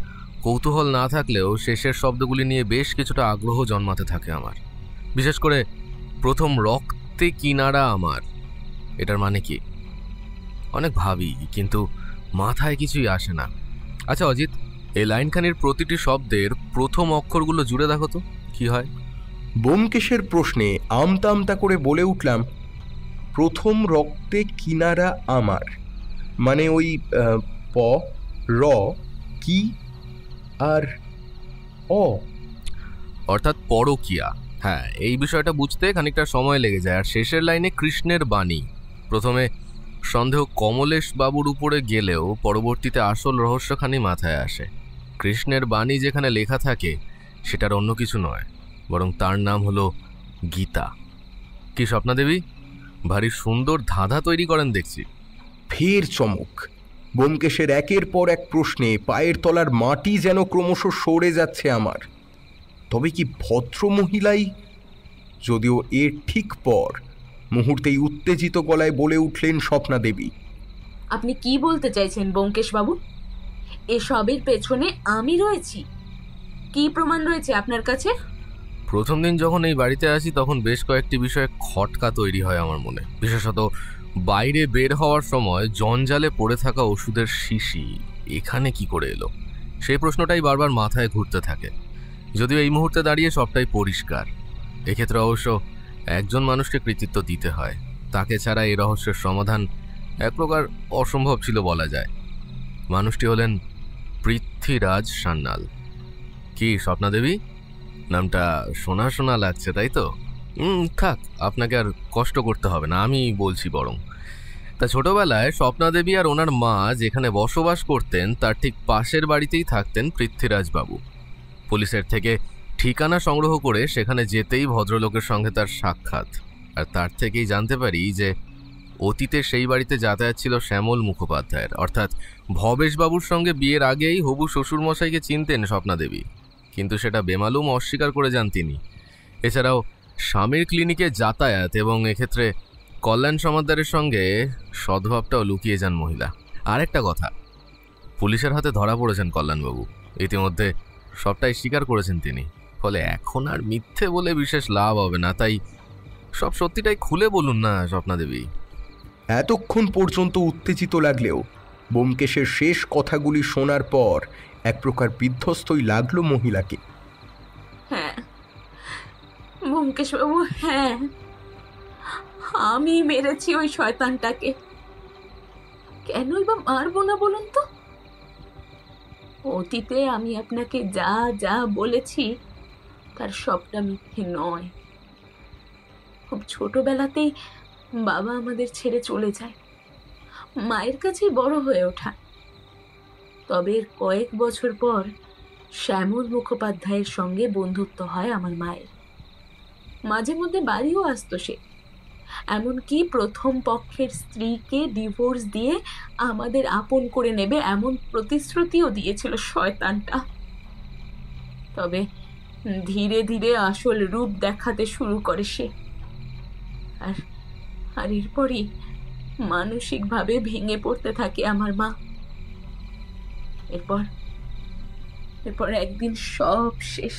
কৌতূহল না থাকলেও শেষের শব্দগুলি নিয়ে বেশ কিছুটা আগ্রহ জন্মাতে থাকে আমার। বিশেষ করে প্রথম রক্তে কিনারা আমার, এটার মানে কি? অনেক ভাবি, কিন্তু মাথায় কিছুই আসে না। আচ্ছা অজিত, এই লাইনখানির প্রতিটি শব্দের প্রথম অক্ষরগুলো জুড়ে দেখো তো কি হয়। ব্যোমকেশের প্রশ্নে আমতা আমতা করে বলে উঠলাম, প্রথম রক্তে কিনারা আমার, মানে ওই প, র, কি আর অ, অর্থাৎ পরকীয়া। হ্যাঁ, এই বিষয়টা বুঝতে খানিকটা সময় লেগে যায়। আর শেষের লাইনে কৃষ্ণের বাণী, প্রথমে সন্দেহ কমলেশ বাবুর উপরে গেলেও পরবর্তীতে আসল রহস্যখানি মাথায় আসে। কৃষ্ণের বাণী যেখানে লেখা থাকে সেটার অন্য কিছু নয়, বরং তার নাম হলো গীতা। কি স্বপ্নাদেবী, ভারী সুন্দর ধাঁধা তৈরি করেন দেখছি। ফের চমক। ব্যোমকেশের একের পর এক প্রশ্নে পায়ের তলার মাটি যেন ক্রমশ সরে যাচ্ছে আমার। তবে কি ভদ্র মহিলাই? যদিও এর ঠিক পর মুহূর্তেই উত্তেজিত গলায় বলে উঠলেন স্বপ্নাদেবী, আপনি কি বলতে চাইছেন ব্যোমকেশ বাবু? এসবের পেছনে আমি রয়েছি? কি প্রমাণ রয়েছে আপনার কাছে? প্রথম দিন যখন এই বাড়িতে আসি তখন বেশ কয়েকটি বিষয়ে খটকা তৈরি হয় আমার মনে। বিশেষত বাইরে বের হওয়ার সময় জঞ্জালে পড়ে থাকা ওষুধের শিশি এখানে কি করে এলো, সেই প্রশ্নটাই বারবার মাথায় ঘুরতে থাকে। যদিও এই মুহূর্তে দাঁড়িয়ে সবটাই পরিষ্কার। এক্ষেত্রে অবশ্য একজন মানুষকে কৃতিত্ব দিতে হয়, তাকে ছাড়া এই রহস্যের সমাধান এক প্রকার অসম্ভব ছিল বলা যায়। মানুষটি হলেন পৃথ্বীরাজ সান্যাল। কি স্বপ্নাদেবী, নামটা শোনা শোনা লাগছে তাই তো? থাক, আপনাকে আর কষ্ট করতে হবে না, আমি বলছি বরং। তা ছোটবেলায় স্বপ্নাদেবী আর ওনার মা যেখানে বসবাস করতেন তার ঠিক পাশের বাড়িতেই থাকতেন পৃথ্বীরাজ বাবু। পুলিশের থেকে ঠিকানা সংগ্রহ করে সেখানে যেতেই ভদ্রলোকের সঙ্গে তার সাক্ষাৎ। আর তার থেকেই জানতে পারি যে অতীতে সেই বাড়িতে যাতায়াত ছিল শ্যামল মুখোপাধ্যায়ের, অর্থাৎ ভবেশবাবুর সঙ্গে বিয়ের আগেই হবু শ্বশুরমশাইকে চিনতেন স্বপ্নাদেবী, কিন্তু সেটা বেমালুম অস্বীকার করে যান তিনি। এছাড়াও স্বামীর ক্লিনিকে যাতায়াত এবং এক্ষেত্রে কল্যাণ সমাদ্দারের সঙ্গে সদ্ভাবটাও লুকিয়ে যান মহিলা। আরেকটা কথা, পুলিশের হাতে ধরা পড়েছেন কল্যাণবাবু, ইতিমধ্যে সবটাই স্বীকার করেছেন তিনি। ফলে এখন আর মিথ্যে বলে বিশেষ লাভ হবে না, তাই সব সত্যিটাই খুলে বলুন না স্বপ্নাদেবী। এতক্ষণ পর্যন্ত উত্তেজিত লাগলেও ব্যোমকেশের শেষ কথাগুলি শোনার পর এক প্রকার বিধ্বস্তই লাগলো মহিলাকে। হ্যাঁ ব্যোমকেশ বাবু, হ্যাঁ আমি মেরেছি ওই শয়তানটাকে। কেনই বা মারবো না বলুন তো? অতীতে আমি আপনাকে যা যা বলেছি তার সবটা মিথ্যে নয়। খুব ছোটবেলাতেই বাবা আমাদের ছেড়ে চলে যায়, মায়ের কাছেই বড় হয়ে ওঠা। তবে এর কয়েক বছর পর শ্যামল মুখোপাধ্যায়ের সঙ্গে বন্ধুত্ব হয় আমার মায়ের। মাঝে মধ্যে বাড়িও আসতো সে, এমনকি প্রথম পক্ষের স্ত্রীকে ডিভোর্স দিয়ে আমাদের আপন করে নেবে এমন প্রতিশ্রুতিও দিয়েছিল শয়তানটা। তবে ধীরে ধীরে আসল রূপ দেখাতে শুরু করে সে, আর এরপরই মানসিকভাবে ভেঙে পড়তে থাকে আমার মা। এরপর একদিন সব শেষ।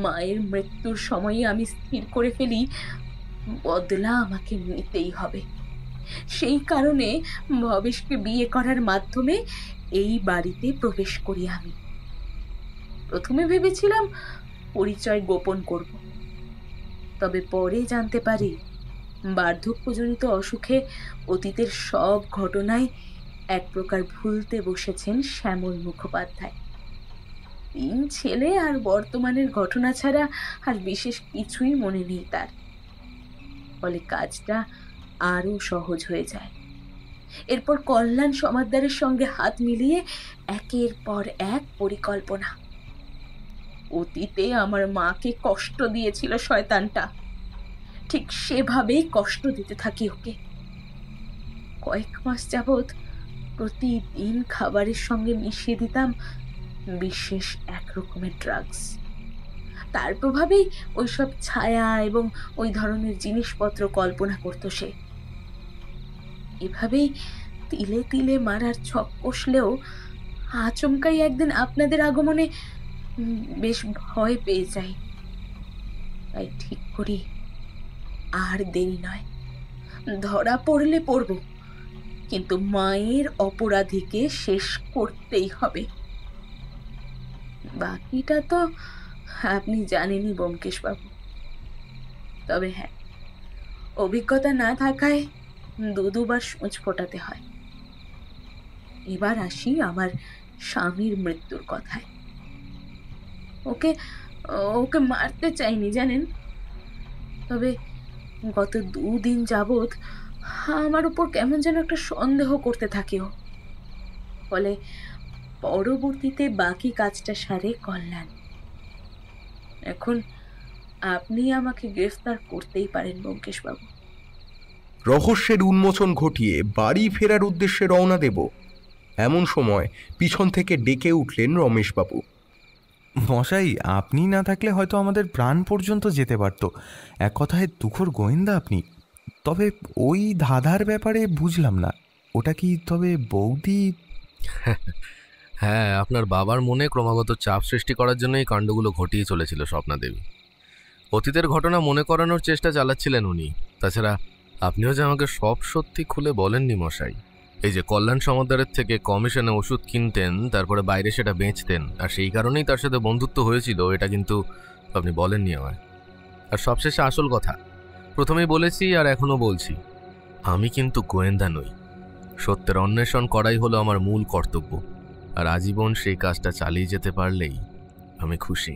মায়ের মৃত্যুর সময়ই আমি স্থির করে ফেলি বদলা আমাকে নিতেই হবে। সেই কারণে ভবেশকে বিয়ে করার মাধ্যমে এই বাড়িতে প্রবেশ করি আমি। প্রথমে ভেবেছিলাম পরিচয় গোপন করব, তবে পরে জানতে পারি বার্ধক্যজনিত অসুখে অতীতের সব ঘটনায় এক প্রকার ভুলতে বসেছেন শ্যামল মুখোপাধ্যায়। 3 ছেলে আর বর্তমানের ঘটনা ছাড়া আর বিশেষ কিছুই মনে নেই তার। ফলে কাজটা আরো সহজ হয়ে যায়। এরপর কল্যাণ সমাদ্দারের সঙ্গে হাত মিলিয়ে একের পর এক পরিকল্পনা। অতীতে আমার মাকে কষ্ট দিয়েছিল শয়তানটা, ঠিক সেভাবেই কষ্ট দিতে থাকি ওকে। কয়েক মাস যাবৎ প্রতিদিন খাবারের সঙ্গে মিশিয়ে দিতাম বিশেষ এক রকমের ড্রাগস। তার প্রভাবেই ওইসব ছায়া এবং ওই ধরনের জিনিসপত্র কল্পনা করত সে। এভাবেই তিলে তিলে মারার ছক কষলেও আচমকাই একদিন আপনাদের আগমনে বেশ ভয় পেয়ে যাই। তাই ঠিক করি আর দেরি নয়, ধরা পড়লে পড়ব, কিন্তু মায়ের অপরাধীকে শেষ করতেই হবে। বাকিটা তো আপনি জানেনই ব্যোমকেশ বাবু। তবে হ্যাঁ, অভিজ্ঞতা না থাকায় দুবার সূঁচ ফোটাতে হয়। এবার আসি আমার স্বামীর মৃত্যুর কথায়। ওকে ওকে মারতে চাইনি জানেন, তবে গত 2 দিন যাবৎ আমার উপর কেমন যেন একটা সন্দেহ করতে থাকে ও। ফলে পরবর্তীতে বাকি কাজটা সারে কল্যাণ। এখন আপনি আমাকে গ্রেফতার করতেই পারেন ব্যোমকেশ বাবু। রহস্যের উন্মোচন ঘটিয়ে বাড়ি ফেরার উদ্দেশ্যে রওনা দেব, এমন সময় পিছন থেকে ডেকে উঠলেন রমেশবাবু। মশাই, আপনি না থাকলে হয়তো আমাদের প্রাণ পর্যন্ত যেতে পারত। এক কথায় তুখোর গোয়েন্দা আপনি। তবে ওই ধাঁধার ব্যাপারে বুঝলাম না, ওটা কি তবে বৌদি? হ্যাঁ, আপনার বাবার মনে ক্রমাগত চাপ সৃষ্টি করার জন্য এই কাণ্ডগুলো ঘটিয়ে চলেছিল স্বপ্নাদেবী। অতীতের ঘটনা মনে করানোর চেষ্টা চালাচ্ছিলেন উনি। তাছাড়া আপনিও যে আমাকে সব সত্যি খুলে বলেননি মশাই। এই যে কল্যাণ সমাদ্দারের থেকে কমিশনে ওষুধ কিনতেন, তারপরে বাইরে সেটা বেচতেন, আর সেই কারণেই তার সাথে বন্ধুত্ব হয়েছিল, এটা কিন্তু আপনি বলেননি আমায়। আর সবশেষে আসল কথা, প্রথমেই বলেছি আর এখনো বলছি, আমি কিন্তু গোয়েন্দা নই। সত্যের অন্বেষণ করাই হলো আমার মূল কর্তব্য, আর আজীবন সেই কাজটা চালিয়ে যেতে পারলেই আমি খুশি।